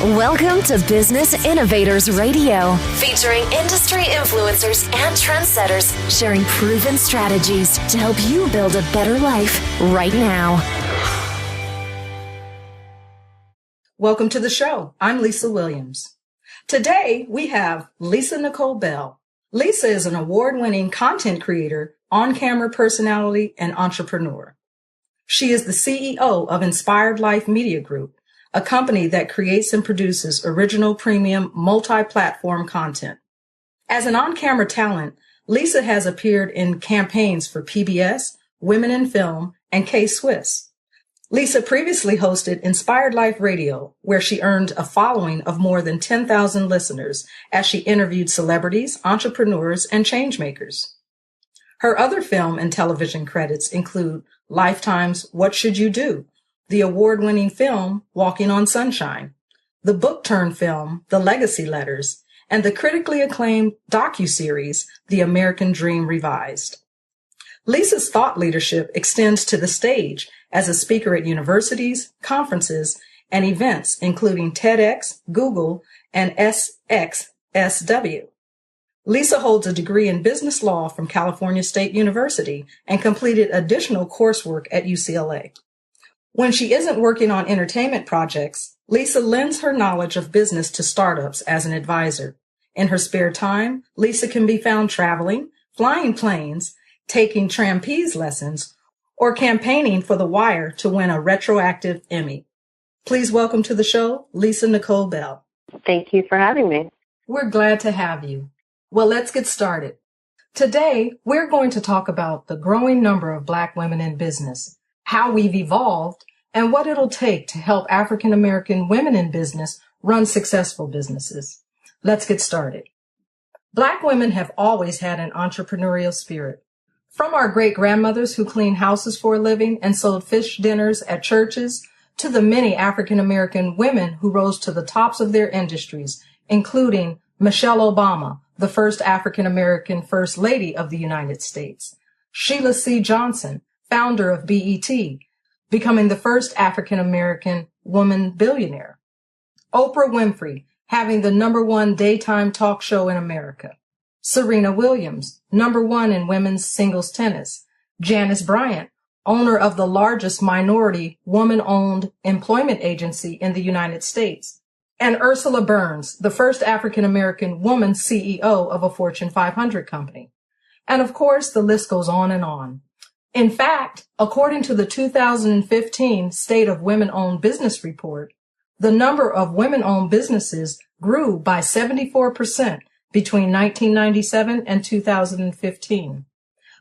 Welcome to Business Innovators Radio, featuring industry influencers and trendsetters sharing proven strategies to help you build a better life right now. Welcome to the show. I'm Lisa Williams. Today, we have Lisa-Nicole Bell. Lisa is an award-winning content creator, on-camera personality, and entrepreneur. She is the CEO of Inspired Life Media Group, a company that creates and produces original premium multi-platform content. As an on-camera talent, Lisa has appeared in campaigns for PBS, Women in Film, and K-Swiss. Lisa previously hosted Inspired Life Radio, where she earned a following of more than 10,000 listeners as she interviewed celebrities, entrepreneurs, and changemakers. Her other film and television credits include Lifetime's What Should You Do?, the award-winning film Walking on Sunshine, the book-turned film The Legacy Letters, and the critically-acclaimed docu-series The American Dream Revised. Lisa's thought leadership extends to the stage as a speaker at universities, conferences, and events, including TEDx, Google, and SXSW. Lisa holds a degree in business law from California State University and completed additional coursework at UCLA. When she isn't working on entertainment projects, Lisa lends her knowledge of business to startups as an advisor. In her spare time, Lisa can be found traveling, flying planes, taking trapeze lessons, or campaigning for The Wire to win a retroactive Emmy. Please welcome to the show, Lisa-Nicole Bell. Thank you for having me. We're glad to have you. Well, let's get started. Today, we're going to talk about the growing number of Black women in business, how we've evolved, and what it'll take to help African American women in business run successful businesses. Let's get started. Black women have always had an entrepreneurial spirit. From our great-grandmothers who cleaned houses for a living and sold fish dinners at churches, to the many African American women who rose to the tops of their industries, including Michelle Obama, the first African American First Lady of the United States, Sheila C. Johnson, founder of BET, becoming the first African American woman billionaire, Oprah Winfrey, having the #1 daytime talk show in America, Serena Williams, #1 in women's singles tennis, Janice Bryant, owner of the largest minority woman-owned employment agency in the United States, and Ursula Burns, the first African-American woman CEO of a Fortune 500 company. And of course, the list goes on and on. In fact, according to the 2015 State of Women-Owned Business Report, the number of women-owned businesses grew by 74% between 1997 and 2015.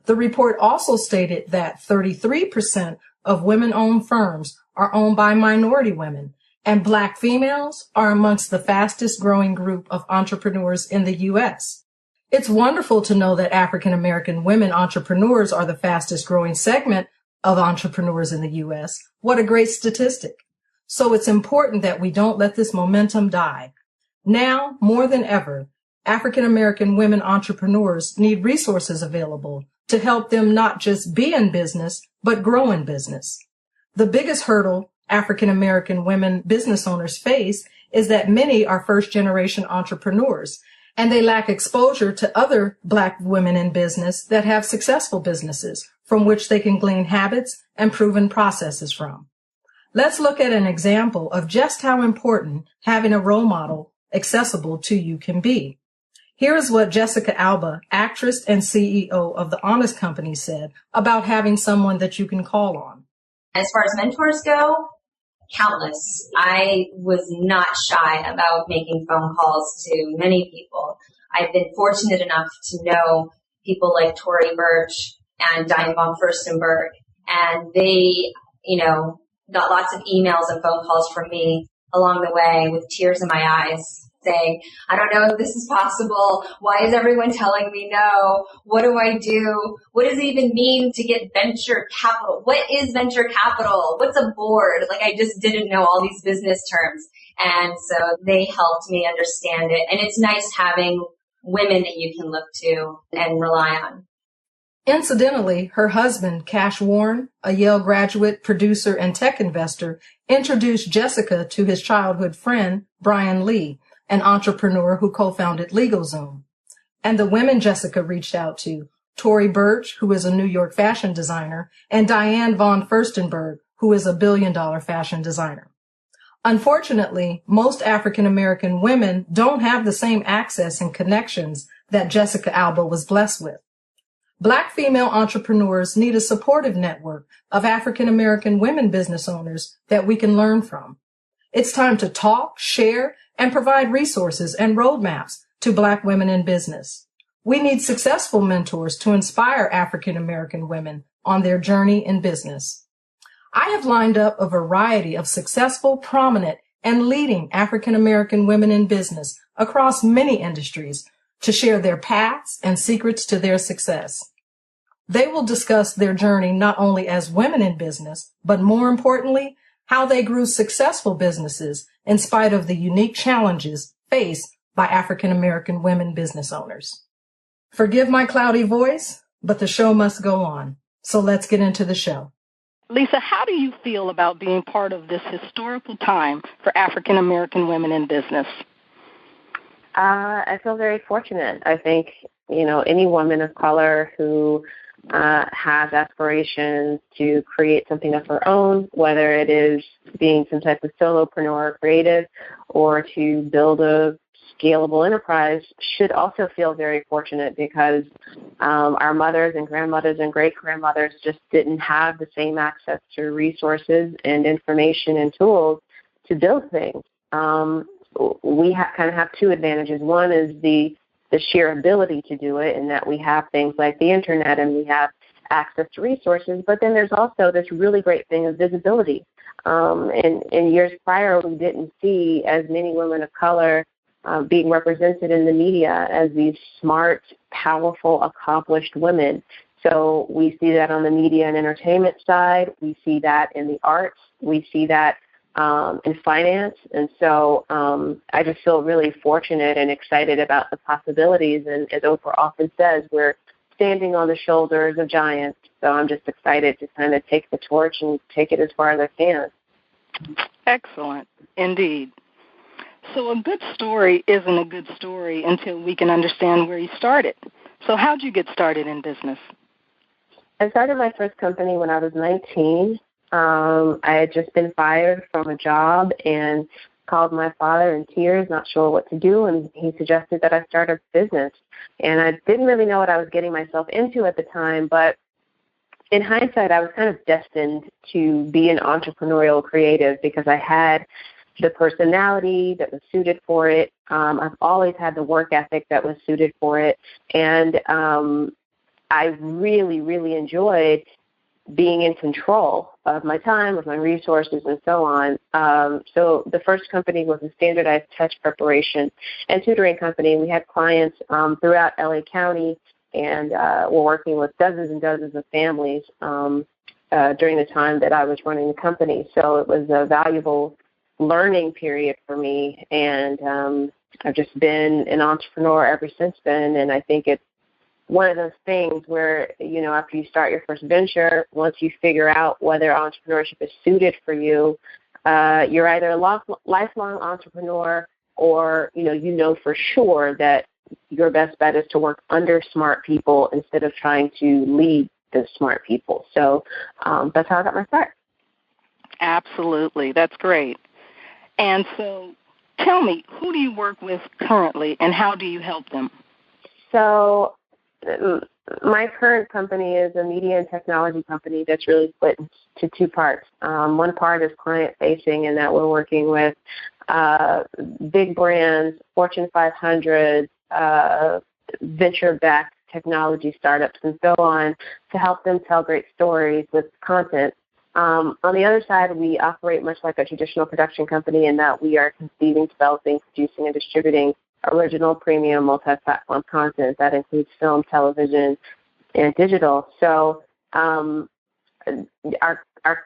The report also stated that 33% of women-owned firms are owned by minority women, and Black females are amongst the fastest growing group of entrepreneurs in the U.S. It's wonderful to know that African American women entrepreneurs are the fastest growing segment of entrepreneurs in the U.S. What a great statistic. So it's important that we don't let this momentum die. Now, more than ever, African American women entrepreneurs need resources available to help them not just be in business, but grow in business. The biggest hurdle African American women business owners face is that many are first-generation entrepreneurs, and they lack exposure to other Black women in business that have successful businesses from which they can glean habits and proven processes from. Let's look at an example of just how important having a role model accessible to you can be. Here is what Jessica Alba, actress and CEO of The Honest Company, said about having someone that you can call on. As far as mentors go, countless. I was not shy about making phone calls to many people. I've been fortunate enough to know people like Tory Burch and Diane von Furstenberg, and they, got lots of emails and phone calls from me along the way with tears in my eyes saying, I don't know if this is possible. Why is everyone telling me no? What do I do? What does it even mean to get venture capital? What is venture capital? What's a board? I just didn't know all these business terms. And so they helped me understand it. And it's nice having women that you can look to and rely on. Incidentally, her husband, Cash Warren, a Yale graduate, producer, and tech investor, introduced Jessica to his childhood friend, Brian Lee, an entrepreneur who co-founded LegalZoom. And the women Jessica reached out to, Tory Burch, who is a New York fashion designer, and Diane von Furstenberg, who is a billion-dollar fashion designer. Unfortunately, most African American women don't have the same access and connections that Jessica Alba was blessed with. Black female entrepreneurs need a supportive network of African American women business owners that we can learn from. It's time to talk, share, and provide resources and roadmaps to Black women in business. We need successful mentors to inspire African American women on their journey in business. I have lined up a variety of successful, prominent, and leading African American women in business across many industries to share their paths and secrets to their success. They will discuss their journey not only as women in business, but more importantly, how they grew successful businesses in spite of the unique challenges faced by African American women business owners. Forgive my cloudy voice, but the show must go on. So let's get into the show. Lisa, how do you feel about being part of this historical time for African American women in business? I feel very fortunate. I think, any woman of color who has aspirations to create something of her own, whether it is being some type of solopreneur or creative or to build a scalable enterprise, should also feel very fortunate because our mothers and grandmothers and great-grandmothers just didn't have the same access to resources and information and tools to build things. We kind of have two advantages. One is the sheer ability to do it, and that we have things like the internet and we have access to resources. But then there's also this really great thing of visibility. In years prior, we didn't see as many women of color being represented in the media as these smart, powerful, accomplished women. So we see that on the media and entertainment side. We see that in the arts. We see that in finance. And so I just feel really fortunate and excited about the possibilities. And as Oprah often says, we're standing on the shoulders of giants. So I'm just excited to kind of take the torch and take it as far as I can. Excellent, indeed. So a good story isn't a good story until we can understand where you started. So how did you get started in business? I started my first company when I was 19. I had just been fired from a job and called my father in tears, not sure what to do, and he suggested that I start a business. And I didn't really know what I was getting myself into at the time, but in hindsight, I was kind of destined to be an entrepreneurial creative because I had the personality that was suited for it. I've always had the work ethic that was suited for it, and I really, really enjoyed being in control of my time, of my resources, and so on. So the first company was a standardized test preparation and tutoring company. We had clients throughout LA County, and we're working with dozens and dozens of families during the time that I was running the company. So it was a valuable learning period for me, and I've just been an entrepreneur ever since then. And I think it's one of those things where, after you start your first venture, once you figure out whether entrepreneurship is suited for you, you're either a lifelong entrepreneur or, for sure that your best bet is to work under smart people instead of trying to lead the smart people. So that's how I got my start. Absolutely. That's great. And so tell me, who do you work with currently and how do you help them? So my current company is a media and technology company that's really split into two parts. One part is client-facing, in that we're working with big brands, Fortune 500, venture-backed technology startups, and so on, to help them tell great stories with content. On the other side, we operate much like a traditional production company in that we are conceiving, developing, producing, and distributing original, premium, multi-platform content that includes film, television, and digital. So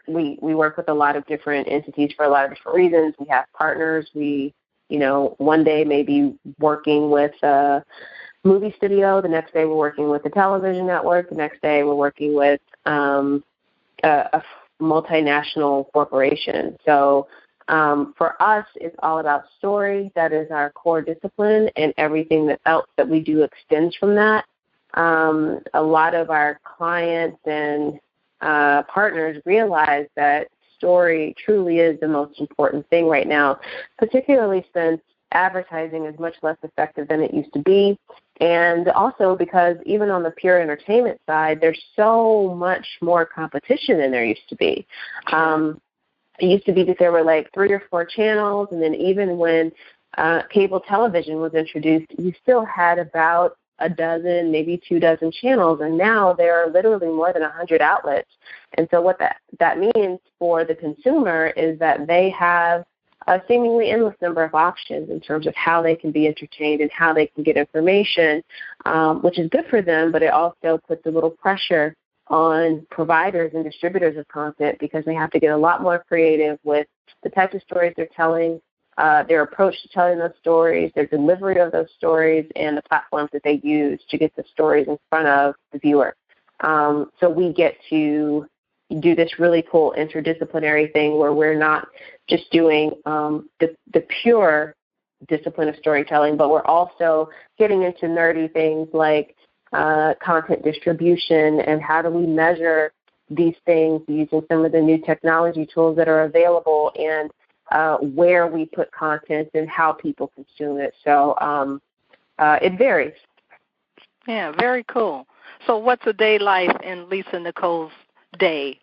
we work with a lot of different entities for a lot of different reasons. We have partners. We, one day may be working with movie studio. The next day we're working with the television network. The next day we're working with a multinational corporation. So for us, it's all about story. That is our core discipline, and everything else that we do extends from that. A lot of our clients and partners realize that story truly is the most important thing right now, particularly since advertising is much less effective than it used to be. And also because even on the pure entertainment side, there's so much more competition than there used to be. It used to be that there were like 3 or 4 channels, and then even when cable television was introduced, you still had about a dozen, maybe 2 dozen channels, and now there are literally more than 100 outlets. And so what that means for the consumer is that they have a seemingly endless number of options in terms of how they can be entertained and how they can get information, which is good for them, but it also puts a little pressure on providers and distributors of content because they have to get a lot more creative with the types of stories they're telling, their approach to telling those stories, their delivery of those stories, and the platforms that they use to get the stories in front of the viewer. So we get to do this really cool interdisciplinary thing where we're not just doing the pure discipline of storytelling, but we're also getting into nerdy things like content distribution and how do we measure these things using some of the new technology tools that are available, and where we put content and how people consume it. So it varies. Yeah, very cool. So what's a day life in Lisa-Nicole's day?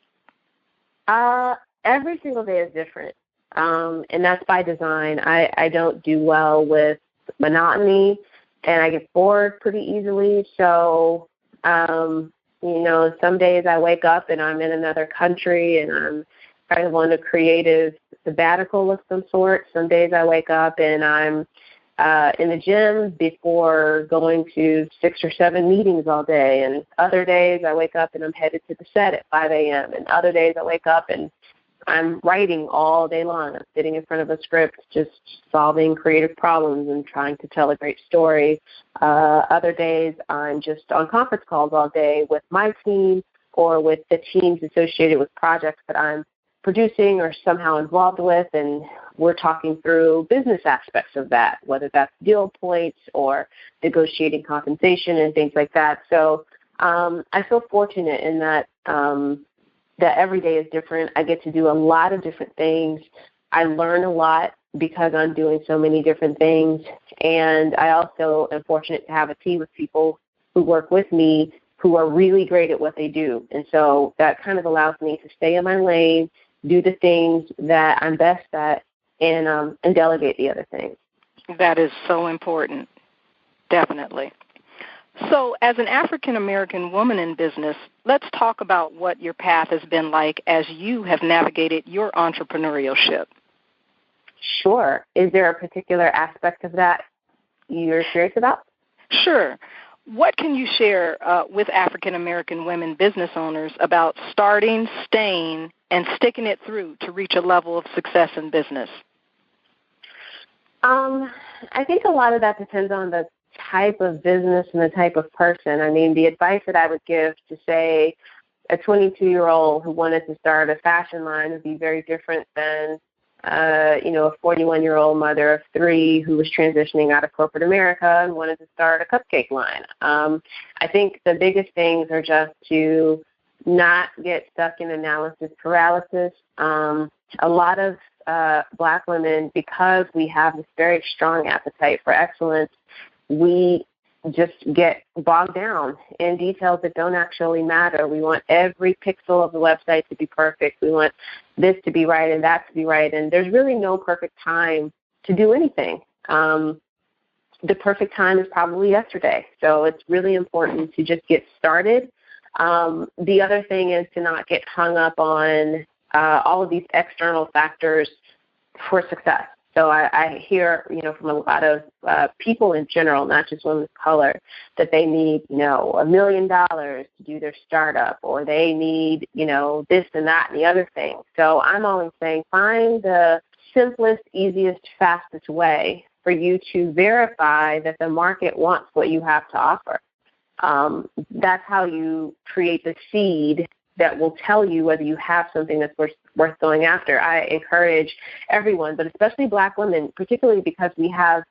Every single day is different, and that's by design. I don't do well with monotony, and I get bored pretty easily. So, some days I wake up and I'm in another country and I'm kind of on a creative sabbatical of some sort. Some days I wake up and I'm in the gym before going to 6 or 7 meetings all day. And other days I wake up and I'm headed to the set at 5 a.m. And other days I wake up and I'm writing all day long. I'm sitting in front of a script just solving creative problems and trying to tell a great story. Other days I'm just on conference calls all day with my team or with the teams associated with projects that I'm producing or somehow involved with, and we're talking through business aspects of that, whether that's deal points or negotiating compensation and things like that. So I feel fortunate in that that every day is different. I get to do a lot of different things. I learn a lot because I'm doing so many different things, and I also am fortunate to have a team of people who work with me who are really great at what they do. And so that kind of allows me to stay in my lane, do the things that I'm best at, and delegate the other things. That is so important, definitely. So as an African-American woman in business, let's talk about what your path has been like as you have navigated your entrepreneurship. Sure. Is there a particular aspect of that you're curious about? Sure. What can you share with African-American women business owners about starting, staying, and sticking it through to reach a level of success in business? I think a lot of that depends on the type of business and the type of person. I mean, the advice that I would give to, say, a 22-year-old who wanted to start a fashion line would be very different than, a 41-year-old mother of 3 who was transitioning out of corporate America and wanted to start a cupcake line. I think the biggest things are just to not get stuck in analysis paralysis. A lot of Black women, because we have this very strong appetite for excellence, we just get bogged down in details that don't actually matter. We want every pixel of the website to be perfect. We want this to be right and that to be right. And there's really no perfect time to do anything. The perfect time is probably yesterday. So it's really important to just get started. The other thing is to not get hung up on all of these external factors for success. So I hear, from a lot of people in general, not just women of color, that they need, $1 million to do their startup, or they need, this and that and the other thing. So I'm always saying find the simplest, easiest, fastest way for you to verify that the market wants what you have to offer. That's how you create the seed that will tell you whether you have something that's worth going after. I encourage everyone, but especially Black women, particularly because we have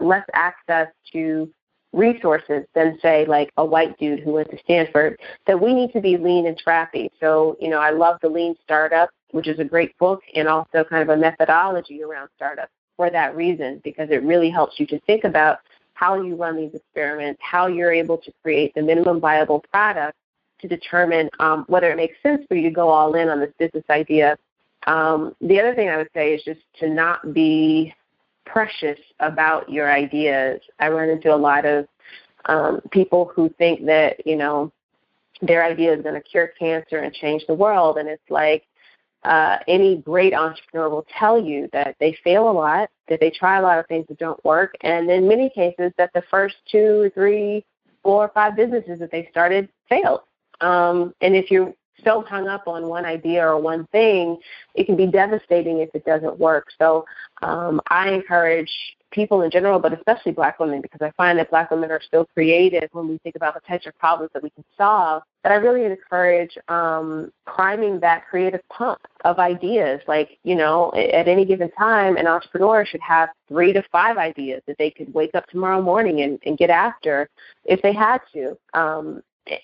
less access to resources than, say, like a white dude who went to Stanford, that we need to be lean and scrappy. So, I love the Lean Startup, which is a great book, and also kind of a methodology around startups for that reason, because it really helps you to think about how you run these experiments, how you're able to create the minimum viable product to determine whether it makes sense for you to go all in on this business idea. The other thing I would say is just to not be precious about your ideas. I run into a lot of people who think that, their idea is going to cure cancer and change the world. And it's like any great entrepreneur will tell you that they fail a lot, that they try a lot of things that don't work, and in many cases that the first 2, 3, 4, 5 businesses that they started failed. And if you're so hung up on one idea or one thing, it can be devastating if it doesn't work. So I encourage people in general, but especially Black women, because I find that Black women are still creative when we think about the types of problems that we can solve, that I really encourage priming that creative pump of ideas. Like, at any given time, an entrepreneur should have 3 to 5 ideas that they could wake up tomorrow morning and get after if they had to.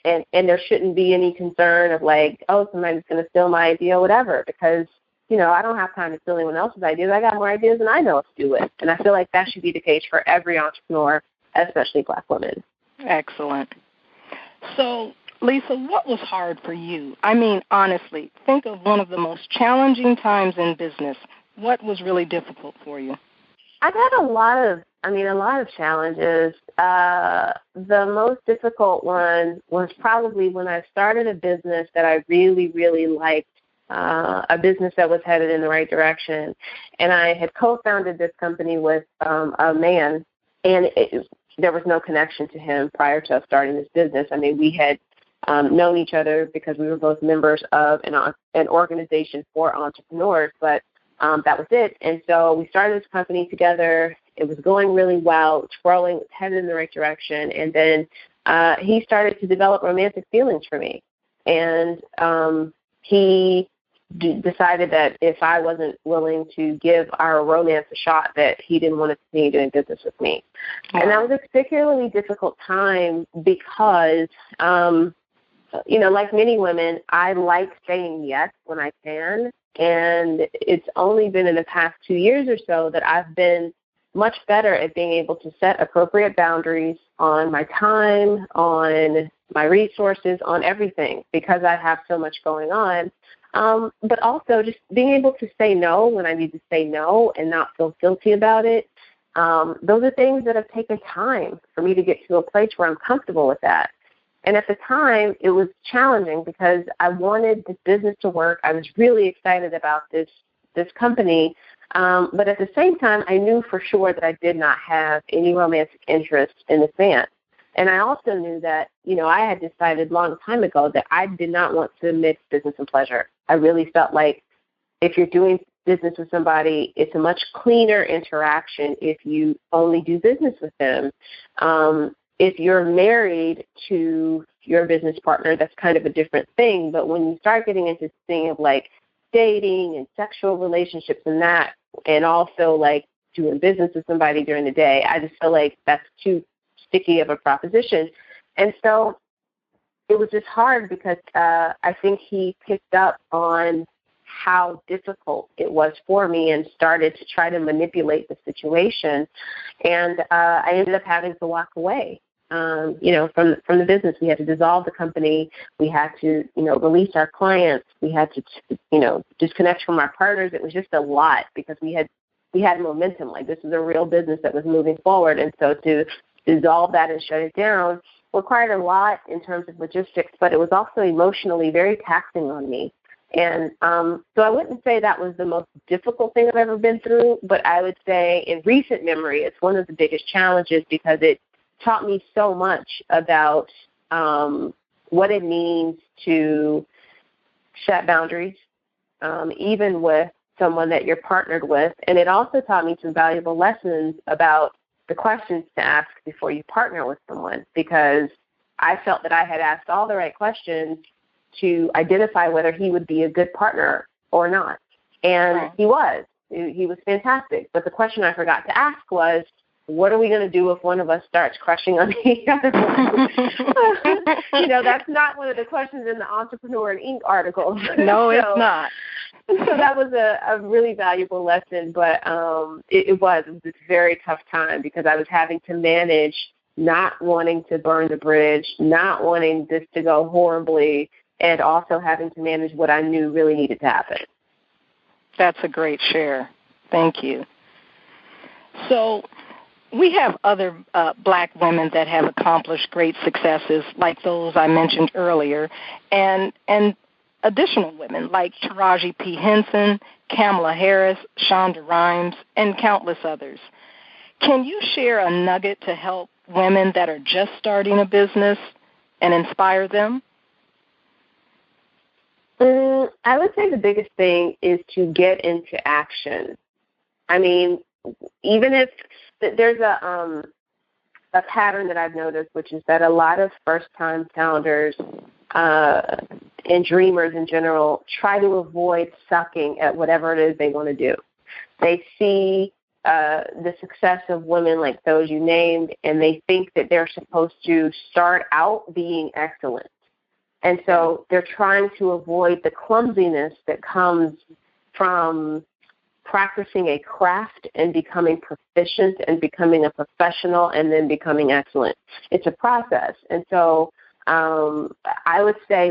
And there shouldn't be any concern of like, oh, somebody's going to steal my idea or whatever, because, I don't have time to steal anyone else's ideas. I got more ideas than I know what to do with. And I feel like that should be the case for every entrepreneur, especially Black women. Excellent. So, Lisa, what was hard for you? I mean, honestly, think of one of the most challenging times in business. What was really difficult for you? I've had a lot of challenges. The most difficult one was probably when I started a business that I really, really liked, a business that was headed in the right direction. And I had co-founded this company with a man, and there was no connection to him prior to us starting this business. I mean, we had known each other because we were both members of an organization for entrepreneurs, but that was it. And so we started this company together. It was going really well, twirling, headed in the right direction. And then he started to develop romantic feelings for me. And he decided that if I wasn't willing to give our romance a shot, that he didn't want to continue doing business with me. And that was a particularly difficult time because, like many women, I like saying yes when I can. And it's only been in the past 2 years or so that I've been much better at being able to set appropriate boundaries on my time, on my resources, on everything, because I have so much going on. But also just being able to say no when I need to say no and not feel guilty about it. Those are things that have taken time for me to get to a place where I'm comfortable with that. And at the time, it was challenging because I wanted this business to work. I was really excited about this company. But at the same time, I knew for sure that I did not have any romantic interest in this man. And I also knew that, I had decided a long time ago that I did not want to mix business and pleasure. I really felt like if you're doing business with somebody, it's a much cleaner interaction if you only do business with them. If you're married to your business partner, that's kind of a different thing. But when you start getting into this thing of like dating and sexual relationships and that, and also like doing business with somebody during the day, I just feel like that's too sticky of a proposition. And so it was just hard because I think he picked up on how difficult it was for me and started to try to manipulate the situation. And I ended up having to walk away. From the business. We had to dissolve the company. We had to, release our clients. We had to, disconnect from our partners. It was just a lot because we had momentum. Like, this is a real business that was moving forward. And so to dissolve that and shut it down required a lot in terms of logistics, but it was also emotionally very taxing on me. And so I wouldn't say that was the most difficult thing I've ever been through, but I would say in recent memory, it's one of the biggest challenges because it taught me so much about what it means to set boundaries, even with someone that you're partnered with. And it also taught me some valuable lessons about the questions to ask before you partner with someone, because I felt that I had asked all the right questions to identify whether he would be a good partner or not. And Right. he was. He was fantastic. But the question I forgot to ask was, what are we going to do if one of us starts crushing on the other one? That's not one of the questions in the Entrepreneur and Inc. article. No, it's not. So that was a really valuable lesson, but it was a very tough time because I was having to manage not wanting to burn the bridge, not wanting this to go horribly, and also having to manage what I knew really needed to happen. That's a great share. Thank you. So we have other black women that have accomplished great successes like those I mentioned earlier, and additional women like Taraji P. Henson, Kamala Harris, Shonda Rhimes, and countless others. Can you share a nugget to help women that are just starting a business and inspire them? I would say the biggest thing is to get into action. I mean, even if there's a pattern that I've noticed, which is that a lot of first-time founders and dreamers in general try to avoid sucking at whatever it is they want to do. They see the success of women like those you named, and they think that they're supposed to start out being excellent. And so they're trying to avoid the clumsiness that comes from practicing a craft and becoming proficient and becoming a professional and then becoming excellent. It's a process. And so I would say,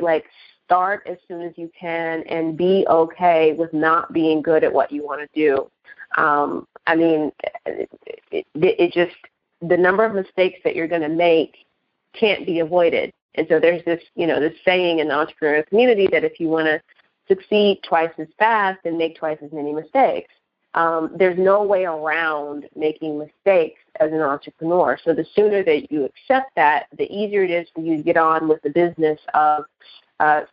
start as soon as you can and be okay with not being good at what you want to do. I mean, it just, the number of mistakes that you're going to make can't be avoided. And so there's this, this saying in the entrepreneurial community that if you want to succeed twice as fast and make twice as many mistakes, there's no way around making mistakes as an entrepreneur. So the sooner that you accept that, the easier it is for you to get on with the business of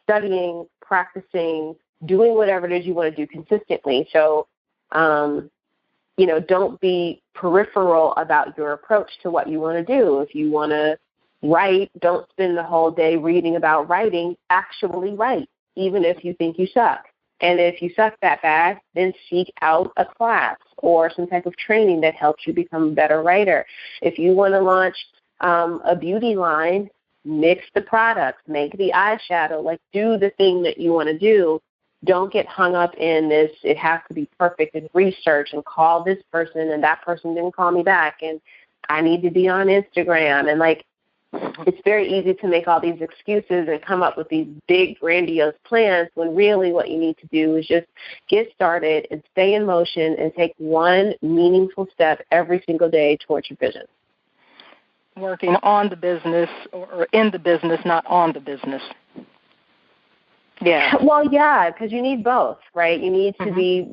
studying, practicing, doing whatever it is you want to do consistently. So, don't be peripheral about your approach to what you want to do. If you want to write, don't spend the whole day reading about writing. Actually write, even if you think you suck. And if you suck that bad, then seek out a class or some type of training that helps you become a better writer. If you want to launch a beauty line, mix the products, make the eyeshadow, do the thing that you want to do. Don't get hung up in this, it has to be perfect, and research and call this person and that person didn't call me back and I need to be on Instagram. And it's very easy to make all these excuses and come up with these big, grandiose plans when really what you need to do is just get started and stay in motion and take one meaningful step every single day towards your vision. Working on the business or in the business, not on the business. Yeah. Well, yeah, because you need both, right? You need to be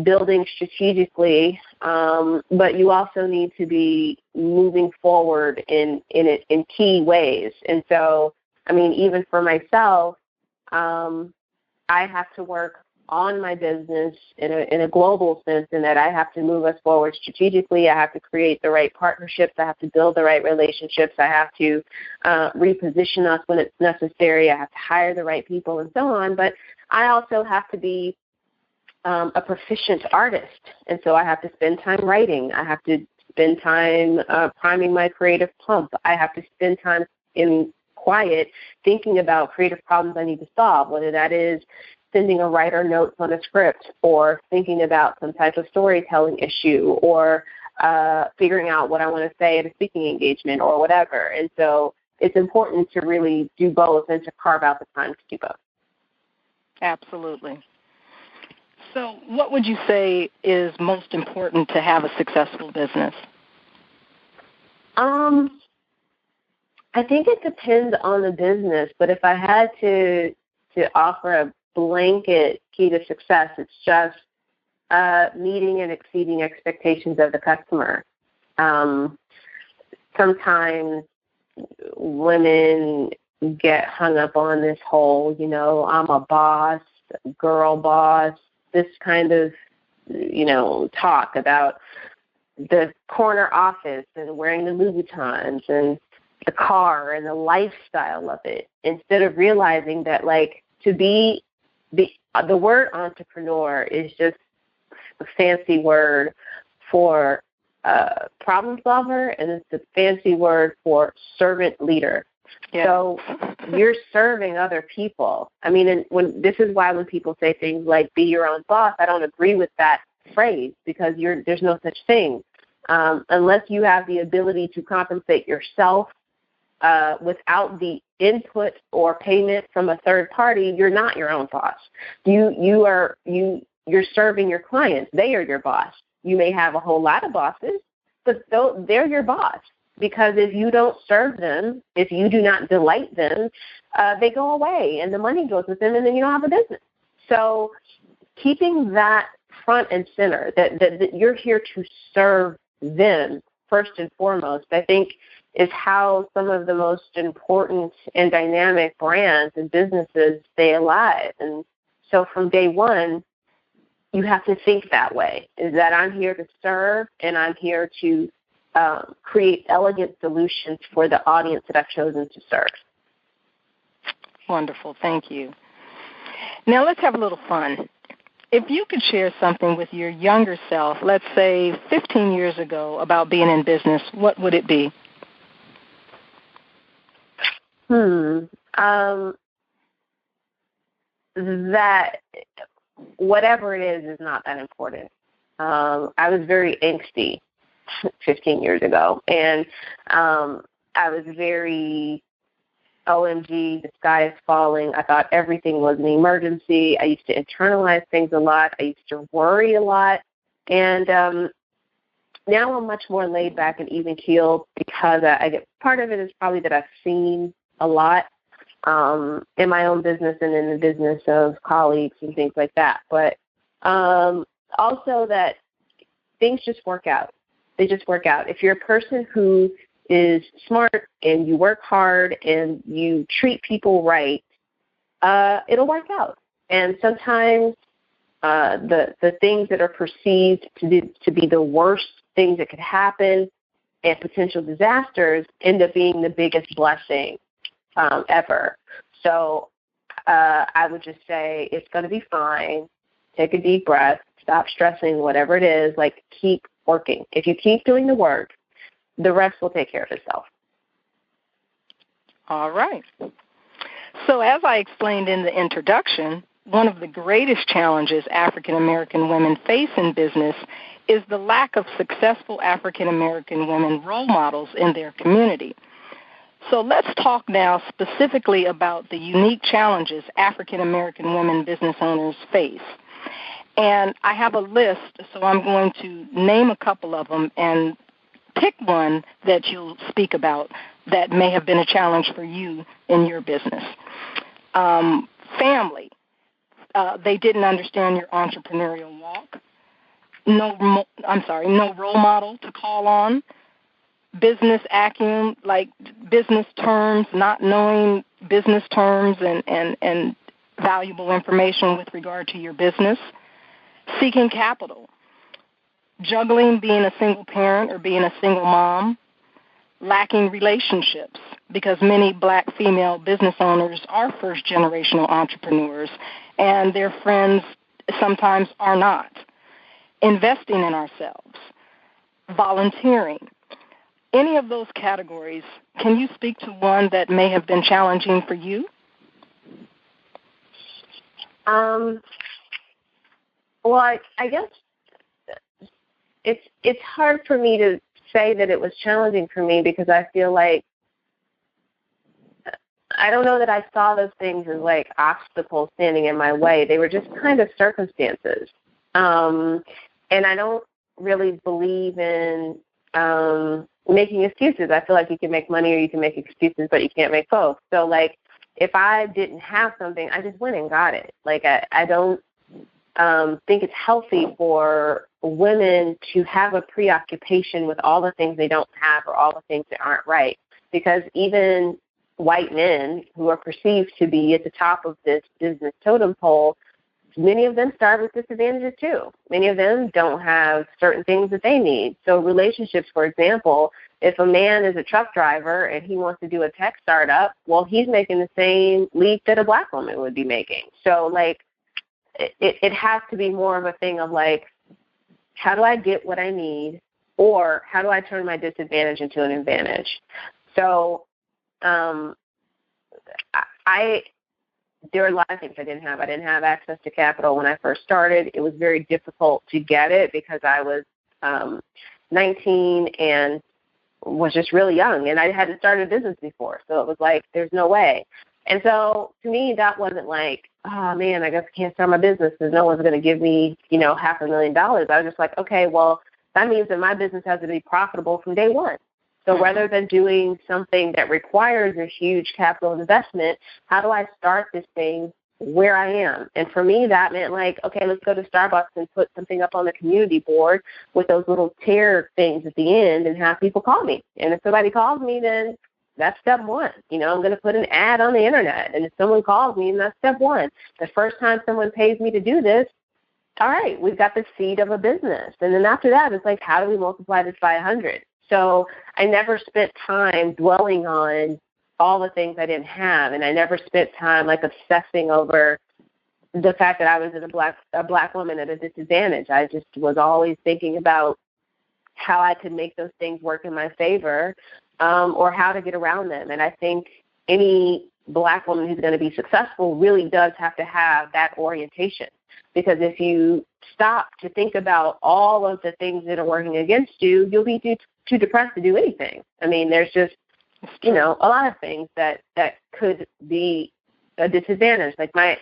building strategically, but you also need to be moving forward in key ways. And so, I mean, even for myself, I have to work on my business in a global sense, in that I have to move us forward strategically. I have to create the right partnerships. I have to build the right relationships. I have to reposition us when it's necessary. I have to hire the right people and so on. But I also have to be a proficient artist. And so I have to spend time writing. I have to spend time priming my creative pump. I have to spend time in quiet thinking about creative problems I need to solve, whether that is sending a writer notes on a script or thinking about some type of storytelling issue or figuring out what I want to say at a speaking engagement or whatever. And so it's important to really do both and to carve out the time to do both. Absolutely. So what would you say is most important to have a successful business? I think it depends on the business, but if I had to offer a blanket key to success, it's just meeting and exceeding expectations of the customer. Sometimes women get hung up on this whole, I'm a boss, girl boss, this kind of, talk about the corner office and wearing the Louboutins and the car and the lifestyle of it, instead of realizing that, like, to be the word entrepreneur is just a fancy word for problem solver, and it's a fancy word for servant leader. Yeah. So you're serving other people. I mean, and this is why when people say things like "be your own boss," I don't agree with that phrase, because there's no such thing unless you have the ability to compensate yourself without the input or payment from a third party. You're not your own boss. You're serving your clients. They are your boss. You may have a whole lot of bosses, but they're your boss, because if you don't serve them, if you do not delight them, they go away and the money goes with them, and then you don't have a business. So keeping that front and center, that you're here to serve them first and foremost, I think is how some of the most important and dynamic brands and businesses stay alive. And so from day one, you have to think that way, is that I'm here to serve, and I'm here to create elegant solutions for the audience that I've chosen to serve. Wonderful. Thank you. Now let's have a little fun. If you could share something with your younger self, let's say 15 years ago, about being in business, what would it be? That whatever it is not that important. I was very angsty 15 years ago, and I was very, OMG, the sky is falling. I thought everything was an emergency. I used to internalize things a lot. I used to worry a lot. And now I'm much more laid back and even keeled, because I get, part of it is probably that I've seen a lot in my own business and in the business of colleagues and things like that. But also that things just work out. They just work out. If you're a person who is smart and you work hard and you treat people right, it'll work out. And sometimes the things that are perceived to be the worst things that could happen and potential disasters end up being the biggest blessing ever. So I would just say it's going to be fine. Take a deep breath. Stop stressing, whatever it is. Like, keep working. If you keep doing the work, the rest will take care of itself. All right. So as I explained in the introduction, one of the greatest challenges African American women face in business is the lack of successful African American women role models in their community. So let's talk now specifically about the unique challenges African American women business owners face. And I have a list, so I'm going to name a couple of them and pick one that you'll speak about that may have been a challenge for you in your business. Family. They didn't understand your entrepreneurial walk. No role model to call on. Business acumen, like business terms, not knowing business terms and valuable information with regard to your business. Seeking capital. Juggling being a single parent or being a single mom. Lacking relationships, because many black female business owners are first-generational entrepreneurs, and their friends sometimes are not. Investing in ourselves. Volunteering. Any of those categories, can you speak to one that may have been challenging for you? Well, I guess it's hard for me to say that it was challenging for me, because I feel like, I don't know that I saw those things as like obstacles standing in my way. They were just kind of circumstances. And I don't really believe in making excuses. I feel like you can make money or you can make excuses, but you can't make both. So, like, if I didn't have something, I just went and got it. Like, I don't think it's healthy for women to have a preoccupation with all the things they don't have or all the things that aren't right. Because even white men who are perceived to be at the top of this business totem pole many of them start with disadvantages too. Many of them don't have certain things that they need. So relationships, for example, if a man is a truck driver and he wants to do a tech startup, well, he's making the same leap that a black woman would be making. So, like, it has to be more of a thing of, like, how do I get what I need, or how do I turn my disadvantage into an advantage? So there are a lot of things I didn't have. I didn't have access to capital when I first started. It was very difficult to get it because I was 19 and was just really young, and I hadn't started a business before. So it was like, there's no way. And so to me, that wasn't like, oh, man, I guess I can't start my business because no one's going to give me, $500,000. I was just like, okay, well, that means that my business has to be profitable from day one. So rather than doing something that requires a huge capital investment, how do I start this thing where I am? And for me, that meant like, okay, let's go to Starbucks and put something up on the community board with those little tear things at the end and have people call me. And if somebody calls me, then that's step one. I'm going to put an ad on the internet. And if someone calls me, then that's step one. The first time someone pays me to do this, all right, we've got the seed of a business. And then after that, it's like, how do we multiply this by 100? So I never spent time dwelling on all the things I didn't have, and I never spent time like obsessing over the fact that I was a black woman at a disadvantage. I just was always thinking about how I could make those things work in my favor, or how to get around them. And I think any black woman who's going to be successful really does have to have that orientation, because if you stop to think about all of the things that are working against you, you'll be too depressed to do anything. I mean, there's just, a lot of things that could be a disadvantage. Like my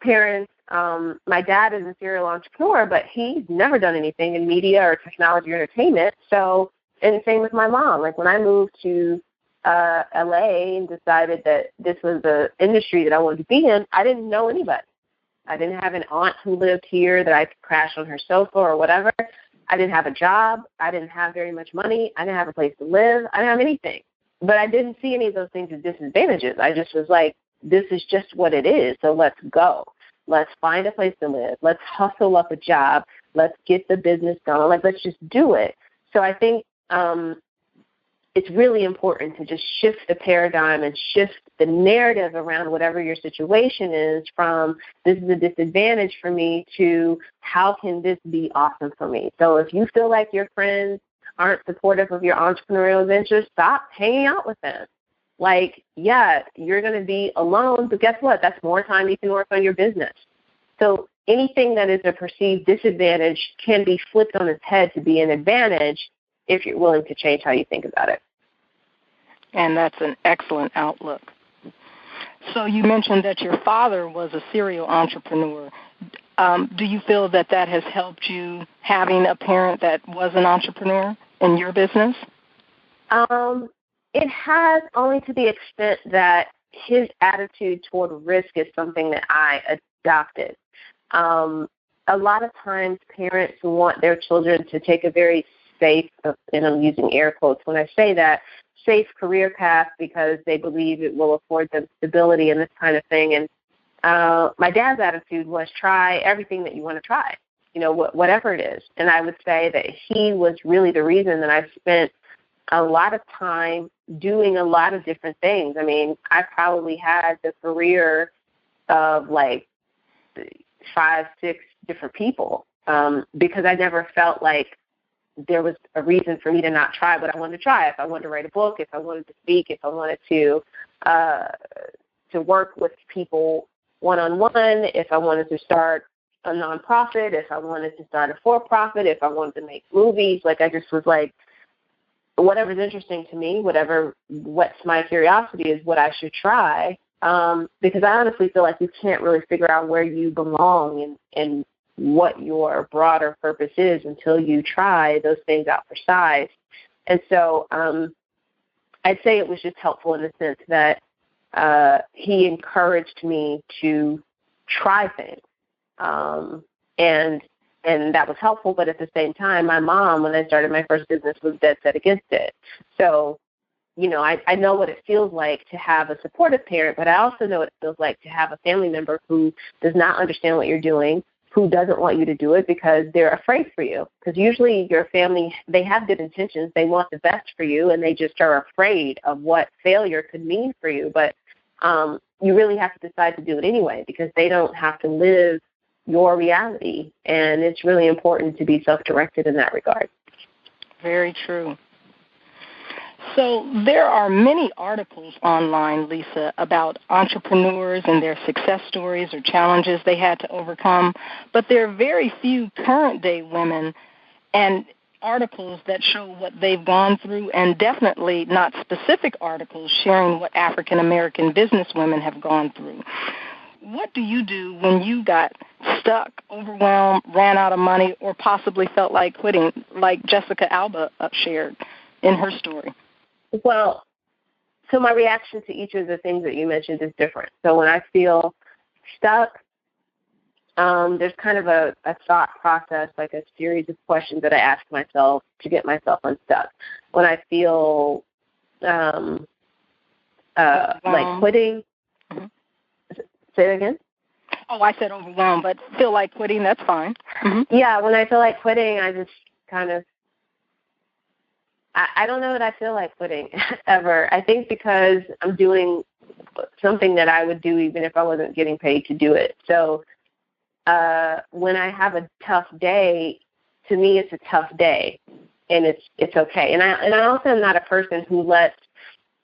parents, my dad is a serial entrepreneur, but he's never done anything in media or technology or entertainment. So, and same with my mom. Like when I moved to LA and decided that this was the industry that I wanted to be in, I didn't know anybody. I didn't have an aunt who lived here that I could crash on her sofa or whatever. I didn't have a job. I didn't have very much money. I didn't have a place to live. I didn't have anything. But I didn't see any of those things as disadvantages. I just was like, this is just what it is, so let's go. Let's find a place to live. Let's hustle up a job. Let's get the business going. Like, let's just do it. So I think it's really important to just shift the paradigm and shift the narrative around whatever your situation is from this is a disadvantage for me to how can this be awesome for me. So if you feel like your friends aren't supportive of your entrepreneurial ventures, stop hanging out with them. Like, yeah, you're going to be alone, but guess what? That's more time you can work on your business. So anything that is a perceived disadvantage can be flipped on its head to be an advantage if you're willing to change how you think about it. And that's an excellent outlook. So you mentioned that your father was a serial entrepreneur. Do you feel that that has helped you having a parent that was an entrepreneur in your business? It has, only to the extent that his attitude toward risk is something that I adopted. A lot of times parents want their children to take a very safe, and I'm using air quotes when I say that, safe career path because they believe it will afford them stability and this kind of thing. And my dad's attitude was try everything that you want to try, whatever it is. And I would say that he was really the reason that I spent a lot of time doing a lot of different things. I mean, I probably had the career of like 5, 6 different people because I never felt like there was a reason for me to not try what I wanted to try. If I wanted to write a book, if I wanted to speak, if I wanted to work with people one-on-one, if I wanted to start a nonprofit, if I wanted to start a for-profit, if I wanted to make movies, like I just was like, whatever's interesting to me, whatever whets my curiosity is what I should try, because I honestly feel like you can't really figure out where you belong and what your broader purpose is until you try those things out for size. And so I'd say it was just helpful in the sense that he encouraged me to try things. And that was helpful, but at the same time, my mom, when I started my first business, was dead set against it. So I know what it feels like to have a supportive parent, but I also know what it feels like to have a family member who does not understand what you're doing, who doesn't want you to do it because they're afraid for you. Because usually your family, they have good intentions. They want the best for you, and they just are afraid of what failure could mean for you. But you really have to decide to do it anyway because they don't have to live your reality. And it's really important to be self-directed in that regard. Very true. So there are many articles online, Lisa, about entrepreneurs and their success stories or challenges they had to overcome, but there are very few current-day women and articles that show what they've gone through, and definitely not specific articles sharing what African-American businesswomen have gone through. What do you do when you got stuck, overwhelmed, ran out of money, or possibly felt like quitting, like Jessica Alba shared in her story? Well, so my reaction to each of the things that you mentioned is different. So when I feel stuck, there's kind of a thought process, like a series of questions that I ask myself to get myself unstuck. When I feel like quitting, say it again? Oh, I said overwhelmed, but feel like quitting, that's fine. Mm-hmm. Yeah, when I feel like quitting, I just kind of, I don't know that I feel like quitting ever. I think because I'm doing something that I would do even if I wasn't getting paid to do it. So when I have a tough day, to me it's a tough day, and it's okay. And I also am not a person who lets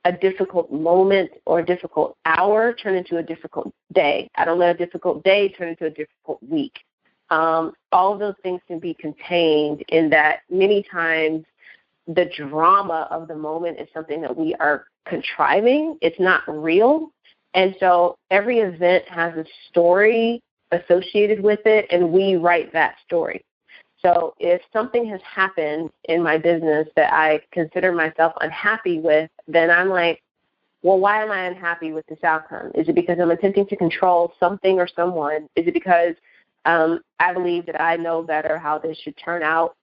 a difficult moment or a difficult hour turn into a difficult day. I don't let a difficult day turn into a difficult week. All of those things can be contained in that many times the drama of the moment is something that we are contriving. It's not real. And so every event has a story associated with it, and we write that story. So if something has happened in my business that I consider myself unhappy with, then I'm like, well, why am I unhappy with this outcome? Is it because I'm attempting to control something or someone? Is it because I believe that I know better how this should turn out?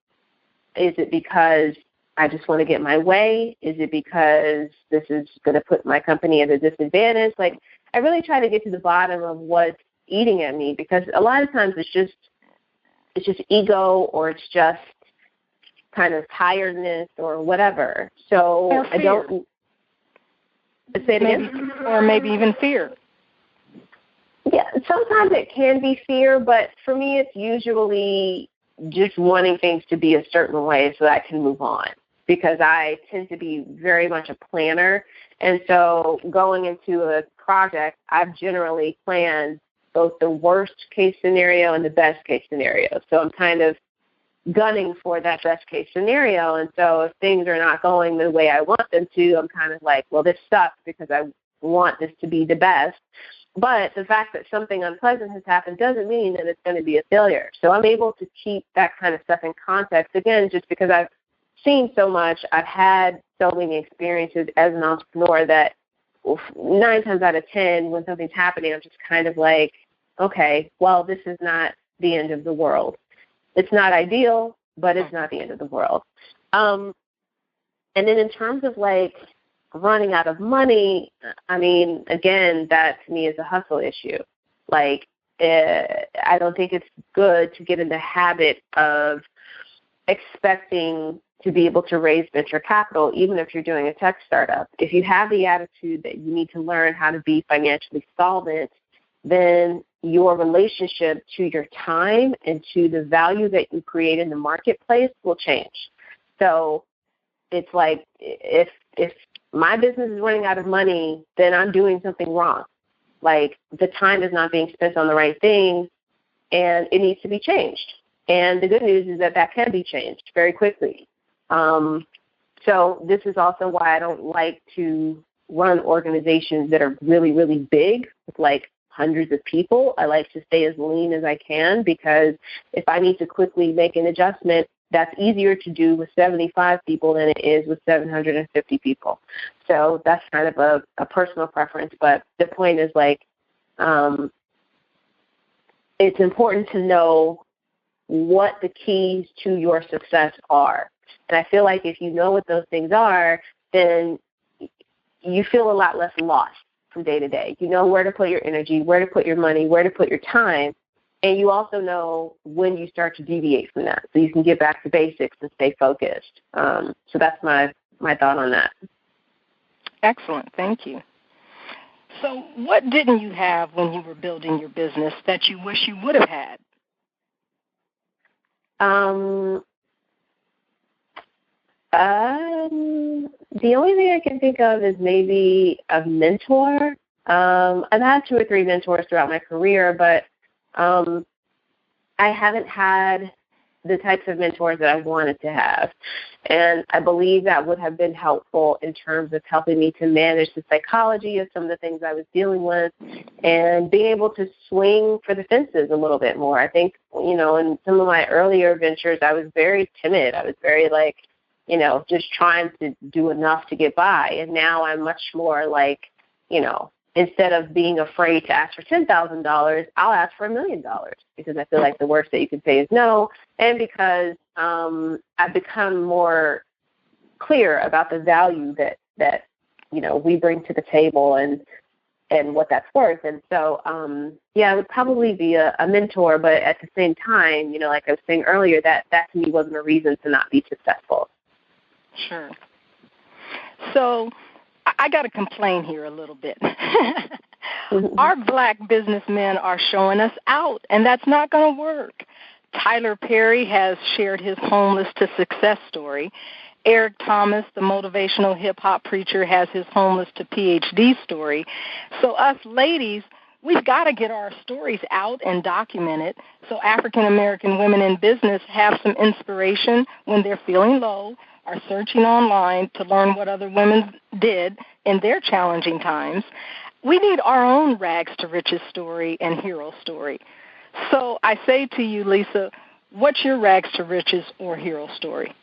Is it because I just want to get my way? Is it because this is going to put my company at a disadvantage? Like, I really try to get to the bottom of what's eating at me, because a lot of times it's just ego, or it's just kind of tiredness or whatever. So or fear. I don't say it again. Or maybe even fear. Yeah, sometimes it can be fear, but for me it's usually just wanting things to be a certain way so that I can move on, because I tend to be very much a planner. And so going into a project, I've generally planned both the worst case scenario and the best case scenario. So I'm kind of gunning for that best case scenario. And so if things are not going the way I want them to, I'm kind of like, well, this sucks because I want this to be the best. But the fact that something unpleasant has happened doesn't mean that it's going to be a failure. So I'm able to keep that kind of stuff in context, again, just because I've seen so much. I've had so many experiences as an entrepreneur that 9 times out of 10, when something's happening, I'm just kind of like, okay, well, this is not the end of the world. It's not ideal, but it's not the end of the world. And then in terms of like running out of money, I mean, again, that to me is a hustle issue. Like, I don't think it's good to get in the habit of expecting to be able to raise venture capital, even if you're doing a tech startup. If you have the attitude that you need to learn how to be financially solvent, then your relationship to your time and to the value that you create in the marketplace will change. So it's like, if my business is running out of money, then I'm doing something wrong. Like, the time is not being spent on the right things, and it needs to be changed. And the good news is that can be changed very quickly. So this is also why I don't like to run organizations that are really, really big with like hundreds of people. I like to stay as lean as I can, because if I need to quickly make an adjustment, that's easier to do with 75 people than it is with 750 people. So that's kind of a personal preference. But the point is, like, it's important to know what the keys to your success are. And I feel like if you know what those things are, then you feel a lot less lost from day to day. You know where to put your energy, where to put your money, where to put your time, and you also know when you start to deviate from that, so you can get back to basics and stay focused. So that's my thought on that. Excellent. Thank you. So what didn't you have when you were building your business that you wish you would have had? The only thing I can think of is maybe a mentor. I've had 2 or 3 mentors throughout my career, but I haven't had the types of mentors that I wanted to have. And I believe that would have been helpful in terms of helping me to manage the psychology of some of the things I was dealing with and being able to swing for the fences a little bit more. I think, in some of my earlier ventures, I was very timid. I was very just trying to do enough to get by. And now I'm much more instead of being afraid to ask for $10,000, I'll ask for $1 million because I feel like the worst that you can say is no, and because I've become more clear about the value that we bring to the table and what that's worth. And so, it would probably be a mentor, but at the same time, like I was saying earlier, that to me wasn't a reason to not be successful. Sure. So I got to complain here a little bit. Our black businessmen are showing us out, and that's not going to work. Tyler Perry has shared his homeless to success story. Eric Thomas, the motivational hip-hop preacher, has his homeless to PhD story. So us ladies, we've got to get our stories out and document it so African-American women in business have some inspiration when they're feeling low, are searching online to learn what other women did in their challenging times. We need our own rags to riches story and hero story. So I say to you, Lisa, what's your rags to riches or hero story?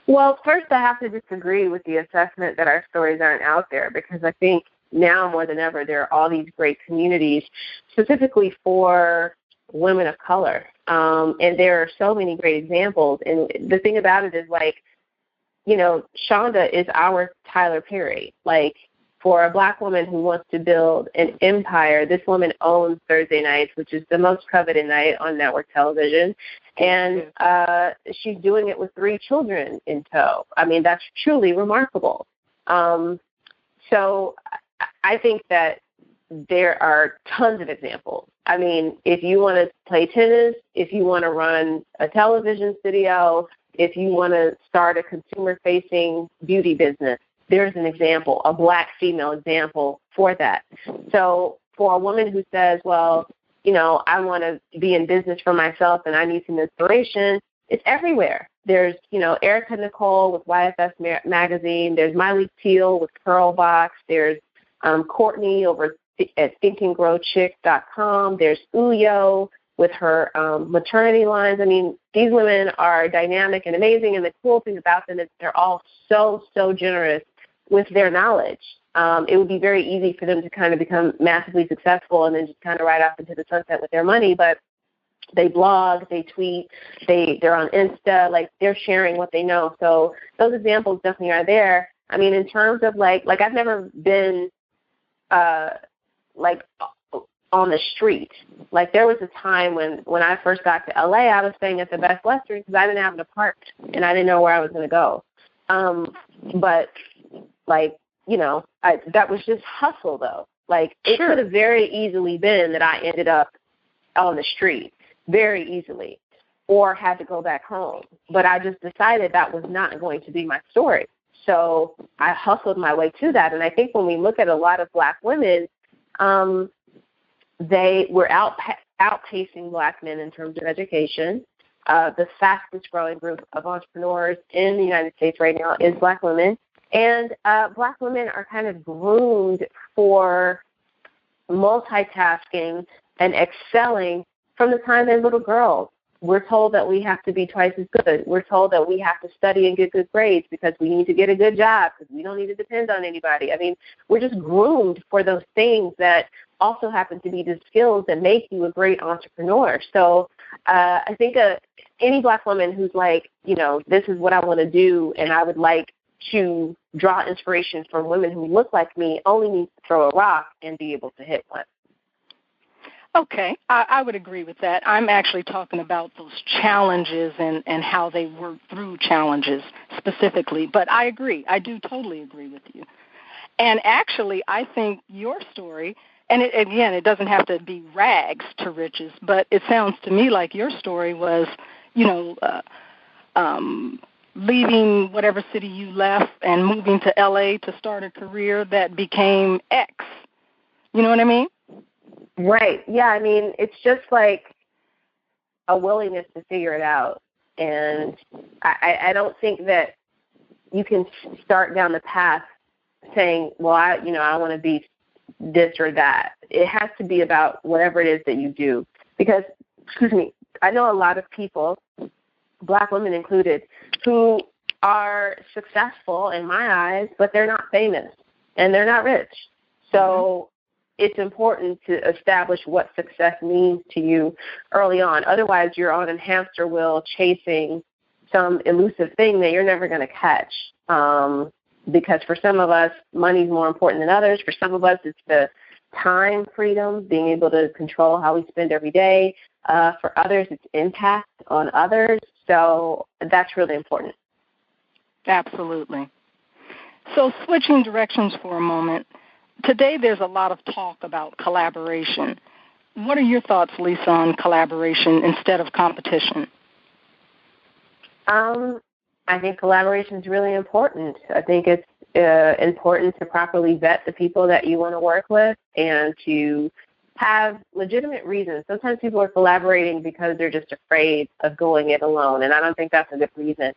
Well, first I have to disagree with the assessment that our stories aren't out there, because I think now more than ever there are all these great communities specifically for women of color. And there are so many great examples. And the thing about it is, Shonda is our Tyler Perry. For a black woman who wants to build an empire, this woman owns Thursday nights, which is the most coveted night on network television. And she's doing it with 3 children in tow. I mean, that's truly remarkable. So I think that there are tons of examples. I mean, if you want to play tennis, if you want to run a television studio, if you want to start a consumer-facing beauty business, there's an example, a black female example for that. So for a woman who says, well, I want to be in business for myself and I need some inspiration, it's everywhere. There's, Erica Nicole with YFS Magazine. There's Miley Teal with Curlbox. There's Courtney over at thinkandgrowchick.com. There's Uyo with her maternity lines. I mean, these women are dynamic and amazing, and the cool thing about them is they're all so generous with their knowledge. It would be very easy for them to kind of become massively successful and then just kind of ride off into the sunset with their money, but they blog, they tweet, they're on Insta, they're sharing what they know. So those examples definitely are there. I mean, in terms of I've never been on the street. There was a time when I first got to LA, I was staying at the Best Western because I didn't have an apartment and I didn't know where I was going to go. But that was just hustle though. It could have very easily been that I ended up on the street very easily or had to go back home. But I just decided that was not going to be my story. So I hustled my way to that. And I think when we look at a lot of black women, they were outpacing black men in terms of education. The fastest growing group of entrepreneurs in the United States right now is black women. And black women are kind of groomed for multitasking and excelling from the time they're little girls. We're told that we have to be twice as good. We're told that we have to study and get good grades because we need to get a good job because we don't need to depend on anybody. I mean, we're just groomed for those things that also happen to be the skills that make you a great entrepreneur. So I think any black woman who's this is what I want to do and I would like to draw inspiration from women who look like me only needs to throw a rock and be able to hit one. Okay, I would agree with that. I'm actually talking about those challenges and how they work through challenges specifically. But I agree. I do totally agree with you. And actually, I think your story, and again, it doesn't have to be rags to riches, but it sounds to me like your story was, leaving whatever city you left and moving to L.A. to start a career that became X. You know what I mean? Right. Yeah, I mean, it's just like a willingness to figure it out. And I don't think that you can start down the path saying, well, I want to be this or that. It has to be about whatever it is that you do. Because, I know a lot of people, Black women included, who are successful in my eyes, but they're not famous and they're not rich. So it's important to establish what success means to you early on. Otherwise, you're on a hamster wheel chasing some elusive thing that you're never going to catch. Because for some of us, money's more important than others. For some of us, it's the time freedom, being able to control how we spend every day. For others, it's impact on others. So that's really important. Absolutely. So switching directions for a moment, today there's a lot of talk about collaboration. What are your thoughts, Lisa, on collaboration instead of competition? I think collaboration is really important. I think it's important to properly vet the people that you want to work with and to have legitimate reasons. Sometimes people are collaborating because they're just afraid of going it alone, and I don't think that's a good reason.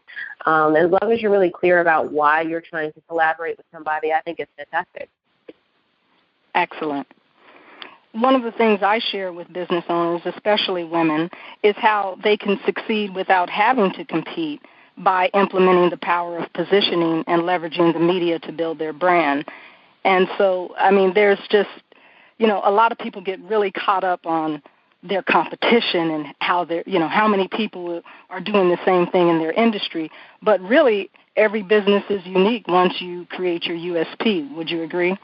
As long as you're really clear about why you're trying to collaborate with somebody, I think it's fantastic. Excellent. One of the things I share with business owners, especially women, is how they can succeed without having to compete by implementing the power of positioning and leveraging the media to build their brand. And so, I mean, there's just, a lot of people get really caught up on their competition and how they're, how many people are doing the same thing in their industry. But really, every business is unique once you create your USP. Would you agree?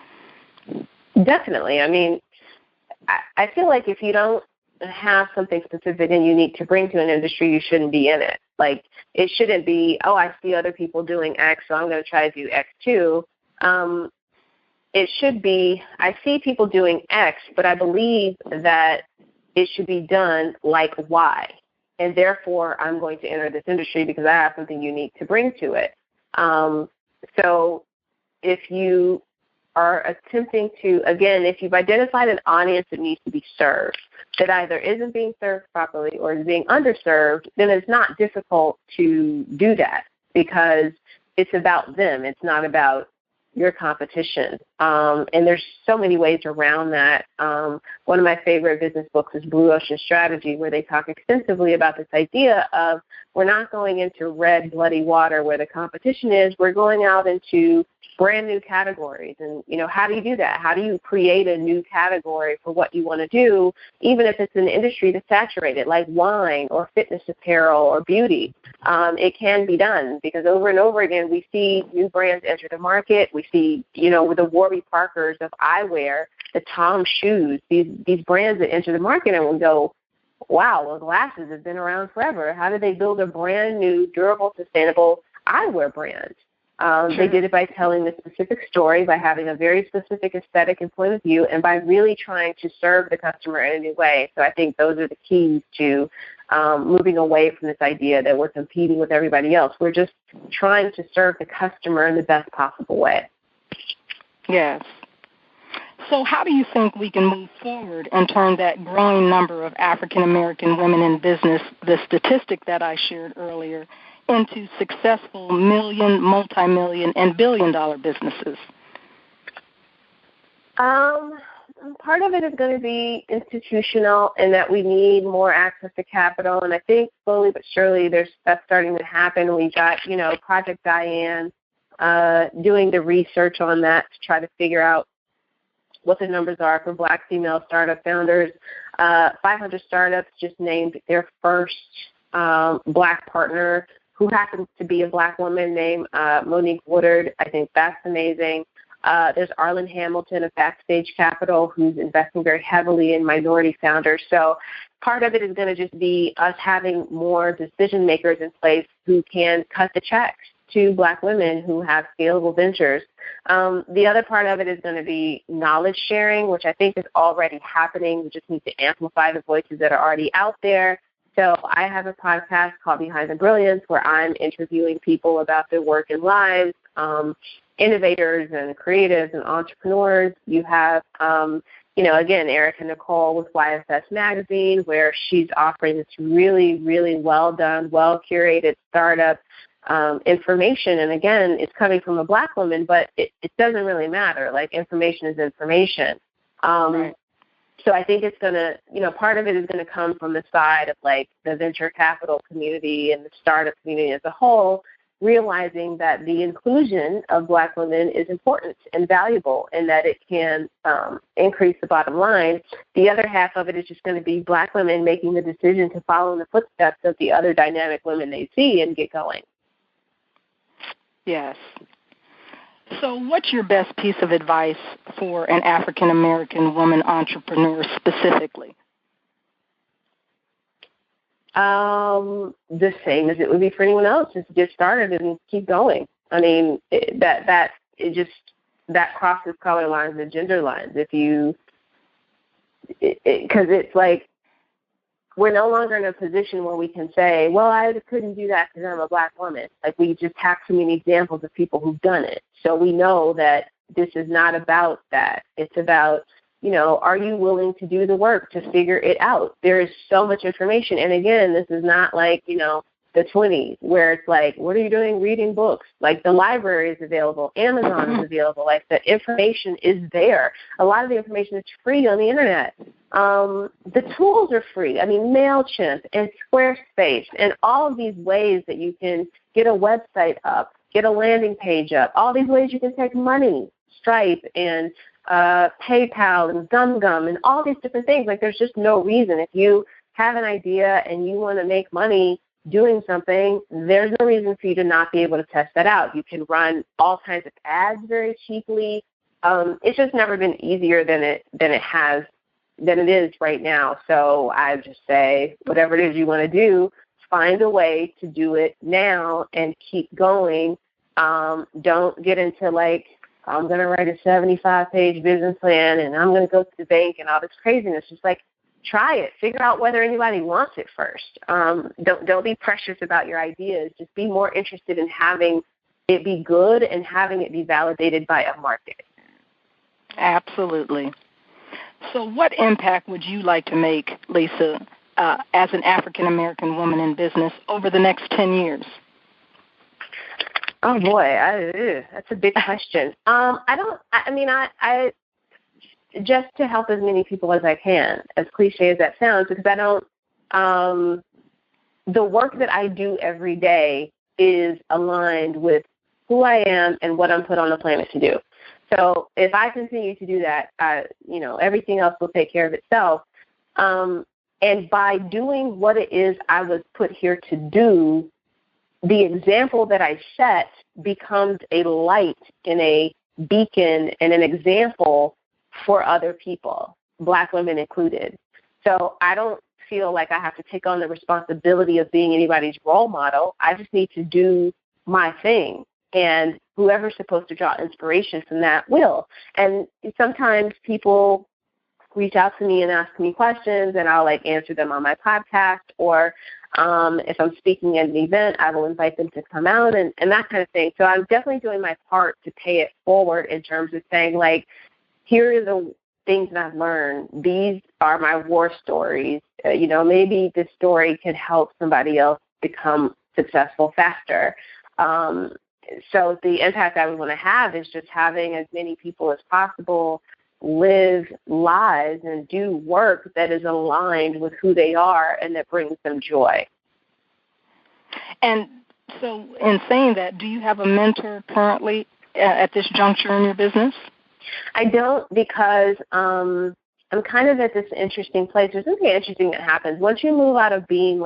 Definitely. I mean, I feel like if you don't have something specific and unique to bring to an industry, you shouldn't be in it. Like, it shouldn't be, I see other people doing X, so I'm going to try to do X too. It should be, I see people doing X, but I believe that it should be done like Y. And therefore, I'm going to enter this industry because I have something unique to bring to it. So if you are attempting to, again, if you've identified an audience that needs to be served, that either isn't being served properly or is being underserved, then it's not difficult to do that because it's about them. It's not about your competition. And there's so many ways around that. One of my favorite business books is Blue Ocean Strategy, where they talk extensively about this idea of we're not going into red, bloody water where the competition is. We're going out into brand new categories. And, how do you do that? How do you create a new category for what you want to do, even if it's an industry that's saturated, like wine or fitness apparel or beauty? It can be done because over and over again, we see new brands enter the market. We see, with the Warby Parkers of eyewear, the Tom shoes, these brands that enter the market, and we go, wow, well, glasses have been around forever. How did they build a brand new, durable, sustainable eyewear brand? They did it by telling a specific story, by having a very specific aesthetic and point of view, and by really trying to serve the customer in a new way. So I think those are the keys to moving away from this idea that we're competing with everybody else. We're just trying to serve the customer in the best possible way. Yes. So how do you think we can move forward and turn that growing number of African-American women in business, the statistic that I shared earlier, into successful million, multi-million, and billion-dollar businesses? Part of it is going to be institutional in that we need more access to capital, and I think slowly but surely that's starting to happen. We got, Project Diane doing the research on that to try to figure out what the numbers are for Black female startup founders. 500 Startups just named their first Black partner who happens to be a Black woman named Monique Woodard. I think that's amazing. There's Arlen Hamilton of Backstage Capital, who's investing very heavily in minority founders. So part of it is going to just be us having more decision makers in place who can cut the checks to Black women who have scalable ventures. The other part of it is going to be knowledge sharing, which I think is already happening. We just need to amplify the voices that are already out there. So I have a podcast called Behind The Brilliance where I'm interviewing people about their work and lives, innovators and creatives and entrepreneurs. You have, again, Erica Nicole with YFS Magazine, where she's offering this really, really well done, well curated startup information. And again, it's coming from a Black woman, but it doesn't really matter. Like, information is information. Right. So I think it's going to, part of it is going to come from the side of like the venture capital community and the startup community as a whole, realizing that the inclusion of Black women is important and valuable and that it can increase the bottom line. The other half of it is just going to be Black women making the decision to follow in the footsteps of the other dynamic women they see and get going. Yes. So what's your best piece of advice for an African-American woman entrepreneur specifically? The same as it would be for anyone else, just get started and keep going. I mean, that crosses color lines and gender lines. Because it's like we're no longer in a position where we can say, well, I couldn't do that because I'm a Black woman. Like, we just have too many examples of people who've done it. So we know that this is not about that. It's about, are you willing to do the work to figure it out? There is so much information. And again, this is not like, the 20s where it's like, what are you doing reading books? Like, the library is available. Amazon is available. Like, the information is there. A lot of the information is free on the internet. The tools are free. I mean, MailChimp and Squarespace and all of these ways that you can get a website up, get a landing page up, all these ways you can take money, Stripe and PayPal and GumGum and all these different things. Like, there's just no reason. If you have an idea and you want to make money doing something, there's no reason for you to not be able to test that out. You can run all kinds of ads very cheaply. It's just never been easier than it is right now. So I just say, whatever it is you want to do, find a way to do it now and keep going. Don't get into like, I'm going to write a 75-page business plan and I'm going to go to the bank and all this craziness. Just like, try it. Figure out whether anybody wants it first. Don't be precious about your ideas. Just be more interested in having it be good and having it be validated by a market. Absolutely. So what impact would you like to make, Lisa, as an African-American woman in business over the next 10 years? Oh, boy, that's a big question. I just to help as many people as I can, as cliche as that sounds, because the work that I do every day is aligned with who I am and what I'm put on the planet to do. So if I continue to do that, everything else will take care of itself. And by doing what it is I was put here to do, the example that I set becomes a light and a beacon and an example for other people, Black women included. So I don't feel like I have to take on the responsibility of being anybody's role model. I just need to do my thing. And whoever's supposed to draw inspiration from that will. And sometimes people reach out to me and ask me questions, and I'll answer them on my podcast. Or if I'm speaking at an event, I will invite them to come out and that kind of thing. So I'm definitely doing my part to pay it forward in terms of saying, here are the things that I've learned. These are my war stories. Maybe this story can help somebody else become successful faster. So the impact I would want to have is just having as many people as possible live lives and do work that is aligned with who they are and that brings them joy. And so in saying that, do you have a mentor currently at this juncture in your business? I don't, because I'm kind of at this interesting place. There's something interesting that happens. Once you move out of being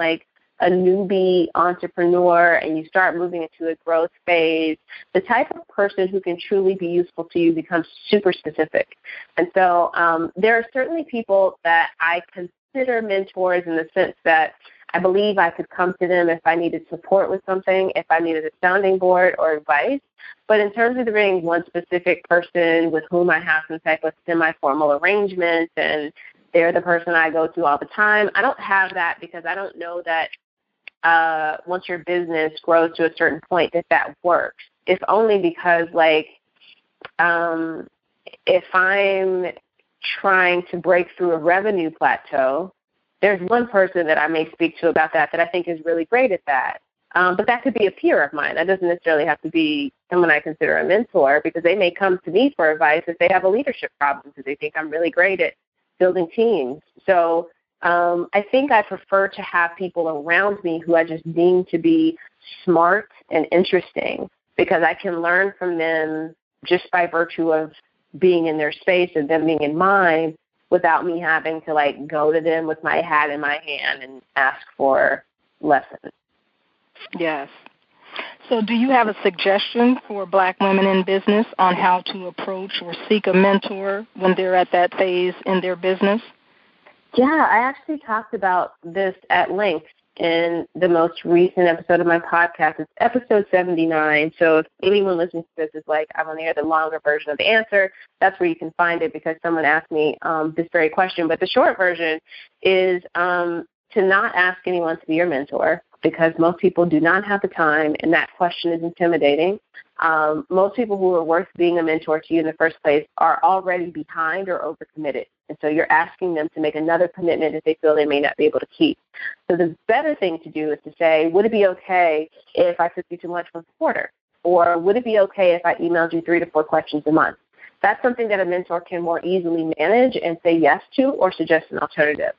a a newbie entrepreneur and you start moving into a growth phase, the type of person who can truly be useful to you becomes super specific. And so there are certainly people that I consider mentors in the sense that I believe I could come to them if I needed support with something, if I needed a sounding board or advice. But in terms of there being one specific person with whom I have some type of semi-formal arrangement and they're the person I go to all the time, I don't have that because I don't know that once your business grows to a certain point that works. If only because, like, if I'm trying to break through a revenue plateau, there's one person that I may speak to about that I think is really great at that. But that could be a peer of mine. That doesn't necessarily have to be someone I consider a mentor, because they may come to me for advice if they have a leadership problem because they think I'm really great at building teams. So I think I prefer to have people around me who I just deem to be smart and interesting, because I can learn from them just by virtue of being in their space and them being in mine, without me having to, like, go to them with my hat in my hand and ask for lessons. Yes. So do you have a suggestion for Black women in business on how to approach or seek a mentor when they're at that phase in their business? Yeah, I actually talked about this at length in the most recent episode of my podcast. It's episode 79. So if anyone listening to this is like, I want to hear the longer version of the answer, that's where you can find it, because someone asked me this very question. But the short version is to not ask anyone to be your mentor, because most people do not have the time, and that question is intimidating. Most people who are worth being a mentor to you in the first place are already behind or overcommitted. And so you're asking them to make another commitment that they feel they may not be able to keep. So the better thing to do is to say, would it be okay if I took you to lunch once a quarter? Or would it be okay if I emailed you 3 to 4 questions a month? That's something that a mentor can more easily manage and say yes to, or suggest an alternative.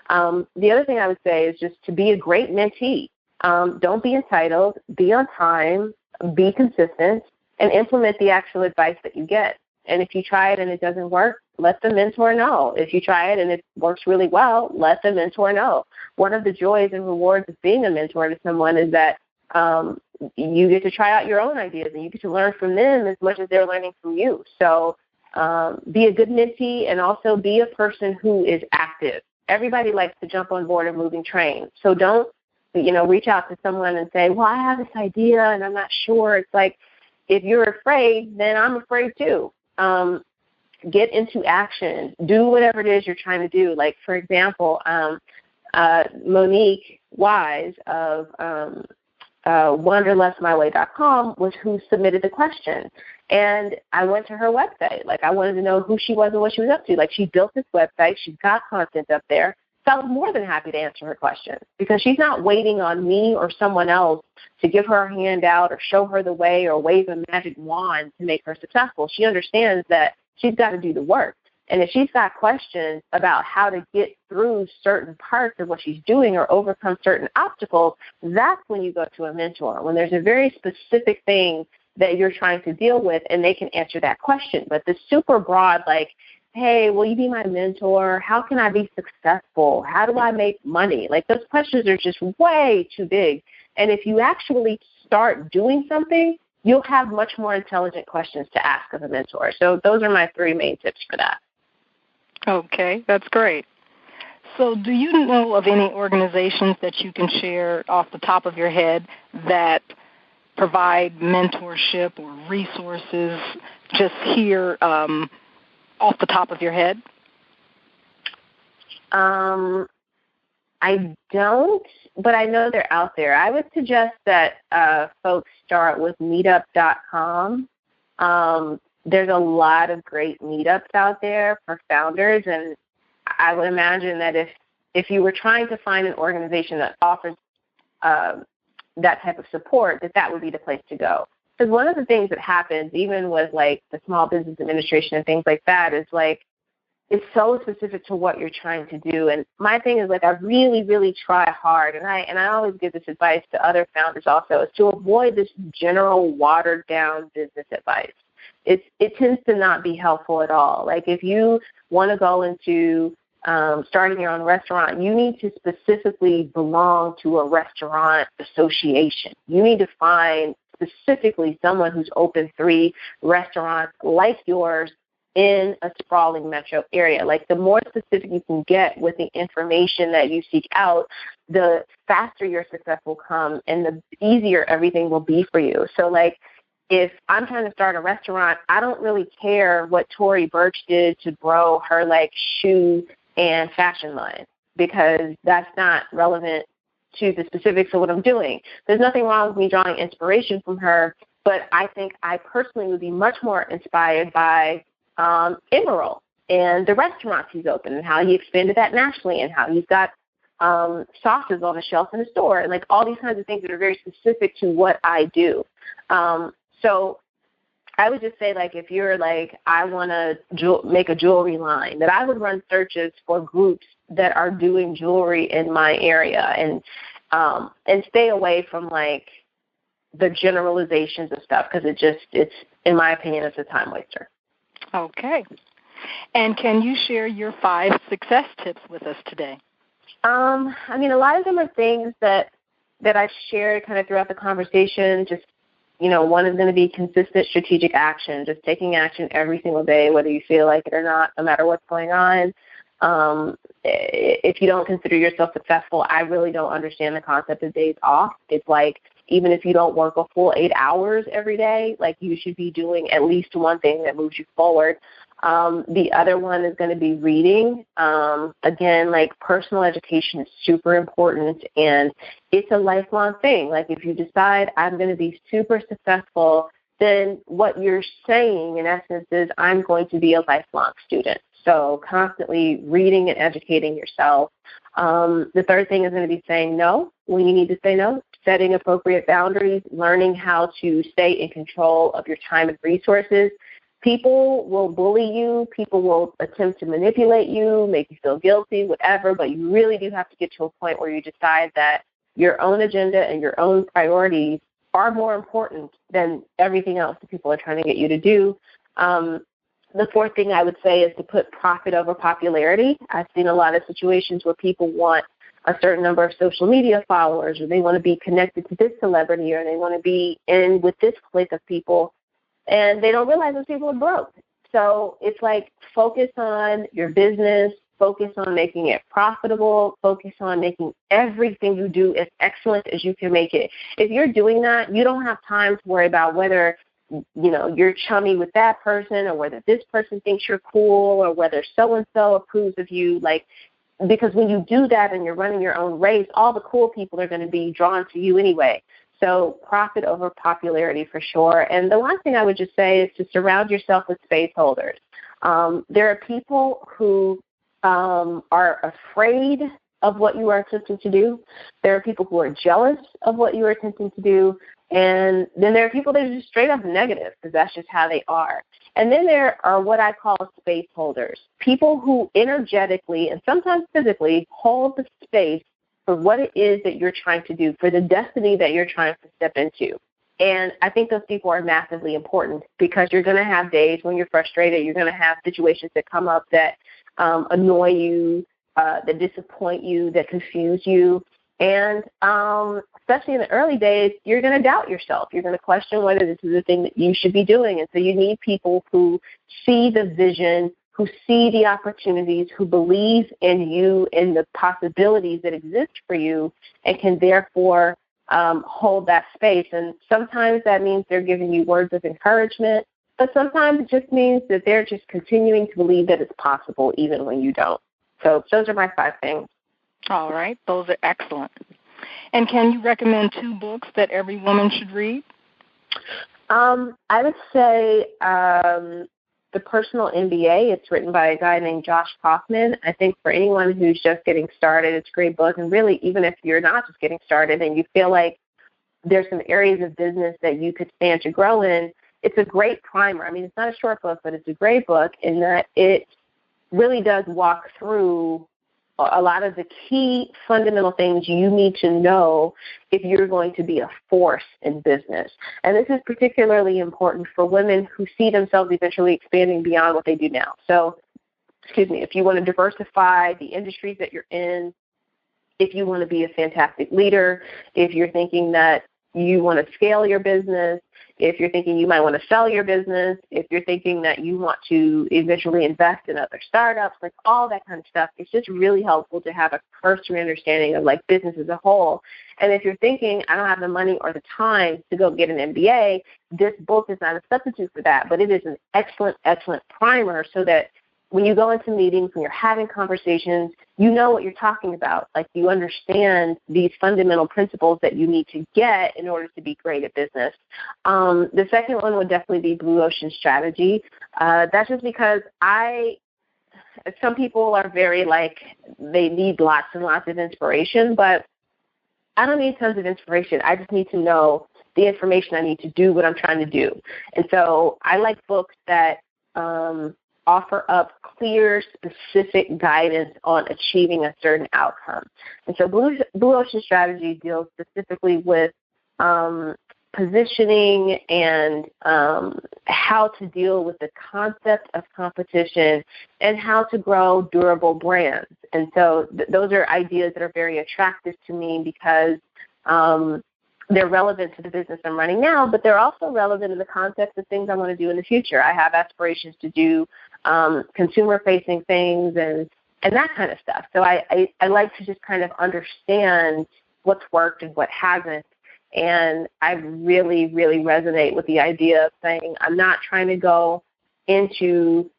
The other thing I would say is just to be a great mentee. Don't be entitled, be on time, be consistent, and implement the actual advice that you get. And if you try it and it doesn't work, let the mentor know. If you try it and it works really well, let the mentor know. One of the joys and rewards of being a mentor to someone is that you get to try out your own ideas and you get to learn from them as much as they're learning from you. So be a good mentee, and also be a person who is active. Everybody likes to jump on board a moving train. So don't reach out to someone and say, well, I have this idea and I'm not sure. It's like, if you're afraid, then I'm afraid too. Get into action. Do whatever it is you're trying to do. Like, for example, Monique Wise of wanderlessmyway.com was who submitted the question. And I went to her website. Like, I wanted to know who she was and what she was up to. Like, she built this website. She's got content up there. So I was more than happy to answer her question, because she's not waiting on me or someone else to give her a handout or show her the way or wave a magic wand to make her successful. She understands that she's got to do the work. And if she's got questions about how to get through certain parts of what she's doing or overcome certain obstacles, that's when you go to a mentor, when there's a very specific thing that you're trying to deal with and they can answer that question. But the super broad, like, hey, will you be my mentor? How can I be successful? How do I make money? Like, those questions are just way too big. And if you actually start doing something, you'll have much more intelligent questions to ask of a mentor. So those are my 3 main tips for that. Okay, that's great. So do you know of any organizations that you can share off the top of your head that provide mentorship or resources just here off the top of your head? I don't, but I know they're out there. I would suggest that folks start with meetup.com. There's a lot of great meetups out there for founders, and I would imagine that if you were trying to find an organization that offers that type of support, that would be the place to go. Because one of the things that happens, even with, like, the Small Business Administration and things like that, is, like, it's so specific to what you're trying to do. And my thing is, like, I really, really try hard, and I always give this advice to other founders also, is to avoid this general watered-down business advice. It tends to not be helpful at all. Like, if you want to go into starting your own restaurant, you need to specifically belong to a restaurant association. You need to find specifically someone who's opened 3 restaurants like yours in a sprawling metro area. Like, the more specific you can get with the information that you seek out, the faster your success will come and the easier everything will be for you. So, like, if I'm trying to start a restaurant, I don't really care what Tory Burch did to grow her, like, shoe and fashion line, because that's not relevant to the specifics of what I'm doing. There's nothing wrong with me drawing inspiration from her, but I think I personally would be much more inspired by Emerald and the restaurants he's opened and how he expanded that nationally and how he's got sauces on the shelf in the store and, like, all these kinds of things that are very specific to what I do. So I would just say, like, if you're like, I want to make a jewelry line, that I would run searches for groups that are doing jewelry in my area and stay away from, like, the generalizations of stuff, because it's, in my opinion, it's a time waster. Okay. And can you share your 5 success tips with us today? I mean, a lot of them are things that I've shared kind of throughout the conversation. Just, you know, one is going to be consistent strategic action, just taking action every single day, whether you feel like it or not, no matter what's going on. If you don't consider yourself successful, I really don't understand the concept of days off. It's like, even if you don't work a full 8 hours every day, like, you should be doing at least one thing that moves you forward. The other one is going to be reading. Again, like, personal education is super important, and it's a lifelong thing. Like, if you decide I'm going to be super successful, then what you're saying, in essence, is I'm going to be a lifelong student. So constantly reading and educating yourself. The third thing is going to be saying no when you need to say no, setting appropriate boundaries, learning how to stay in control of your time and resources. People will bully you. People will attempt to manipulate you, make you feel guilty, whatever, but you really do have to get to a point where you decide that your own agenda and your own priorities are more important than everything else that people are trying to get you to do. The fourth thing I would say is to put profit over popularity. I've seen a lot of situations where people want a certain number of social media followers, or they want to be connected to this celebrity, or they want to be in with this clique of people, and they don't realize those people are broke. So it's like, focus on your business, focus on making it profitable, focus on making everything you do as excellent as you can make it. If you're doing that, you don't have time to worry about whether, you know, you're chummy with that person, or whether this person thinks you're cool, or whether so-and-so approves of you. Like, because when you do that and you're running your own race, all the cool people are going to be drawn to you anyway. So profit over popularity for sure. And the last thing I would just say is to surround yourself with space holders. There are people who are afraid of what you are attempting to do. There are people who are jealous of what you are attempting to do. And then there are people that are just straight up negative, because that's just how they are. And then there are what I call space holders, people who energetically and sometimes physically hold the space for what it is that you're trying to do, for the destiny that you're trying to step into. And I think those people are massively important, because you're going to have days when you're frustrated. You're going to have situations that come up that annoy you, that disappoint you, that confuse you. And especially in the early days, you're going to doubt yourself. You're going to question whether this is the thing that you should be doing. And so you need people who see the vision, who see the opportunities, who believe in you and the possibilities that exist for you, and can therefore hold that space. And sometimes that means they're giving you words of encouragement, but sometimes it just means that they're just continuing to believe that it's possible even when you don't. So those are my 5 things. All right. Those are excellent. And can you recommend 2 books that every woman should read? I would say The Personal MBA. It's written by a guy named Josh Kaufman. I think for anyone who's just getting started, it's a great book. And really, even if you're not just getting started and you feel like there's some areas of business that you could stand to grow in, it's a great primer. I mean, it's not a short book, but it's a great book in that it really does walk through a lot of the key fundamental things you need to know if you're going to be a force in business. And this is particularly important for women who see themselves eventually expanding beyond what they do now. So if you want to diversify the industries that you're in, if you want to be a fantastic leader, if you're thinking that you want to scale your business, if you're thinking you might want to sell your business, if you're thinking that you want to eventually invest in other startups, like all that kind of stuff, it's just really helpful to have a cursory understanding of like business as a whole. And if you're thinking, I don't have the money or the time to go get an MBA, this book is not a substitute for that, but it is an excellent, excellent primer so that when you go into meetings, when you're having conversations, you know what you're talking about. Like you understand these fundamental principles that you need to get in order to be great at business. The second one would definitely be Blue Ocean Strategy. That's just because some people are very like, they need lots and lots of inspiration, but I don't need tons of inspiration. I just need to know the information I need to do what I'm trying to do. And so I like books that offer up clear, specific guidance on achieving a certain outcome. And so Blue Ocean Strategy deals specifically with positioning and how to deal with the concept of competition and how to grow durable brands. And so those are ideas that are very attractive to me because they're relevant to the business I'm running now, but they're also relevant in the context of things I want to do in the future. I have aspirations to do consumer-facing things and that kind of stuff. So I like to just kind of understand what's worked and what hasn't. And I really, really resonate with the idea of saying I'm not trying to go into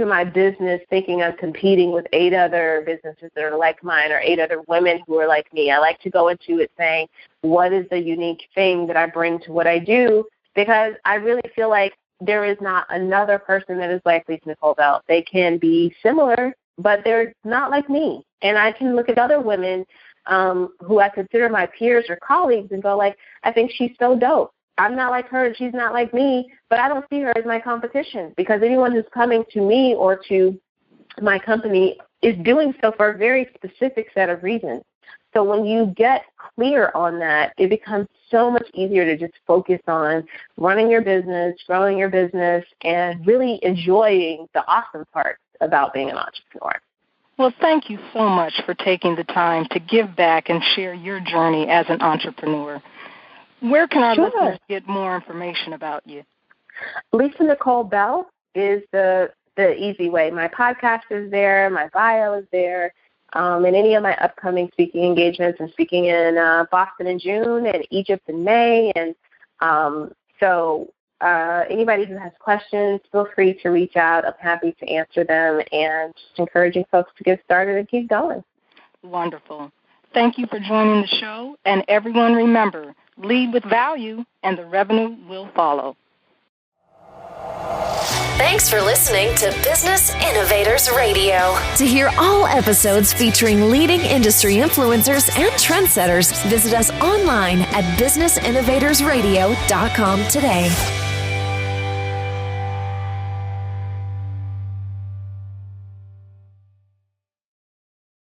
my business thinking I'm competing with 8 other businesses that are like mine or 8 other women who are like me. I like to go into it saying, what is the unique thing that I bring to what I do? Because I really feel like there is not another person that is like Lisa-Nicole Bell. They can be similar, but they're not like me. And I can look at other women who I consider my peers or colleagues and go like, I think she's so dope. I'm not like her and she's not like me, but I don't see her as my competition because anyone who's coming to me or to my company is doing so for a very specific set of reasons. So when you get clear on that, it becomes so much easier to just focus on running your business, growing your business, and really enjoying the awesome parts about being an entrepreneur. Well, thank you so much for taking the time to give back and share your journey as an entrepreneur. Where can our listeners get more information about you? Lisa-Nicole Bell is the easy way. My podcast is there. My bio is there. And any of my upcoming speaking engagements. I'm speaking in Boston in June and Egypt in May. And so anybody who has questions, feel free to reach out. I'm happy to answer them and just encouraging folks to get started and keep going. Wonderful. Thank you for joining the show. And everyone remember, lead with value and the revenue will follow. Thanks for listening to Business Innovators Radio. To hear all episodes featuring leading industry influencers and trendsetters, visit us online at businessinnovatorsradio.com today.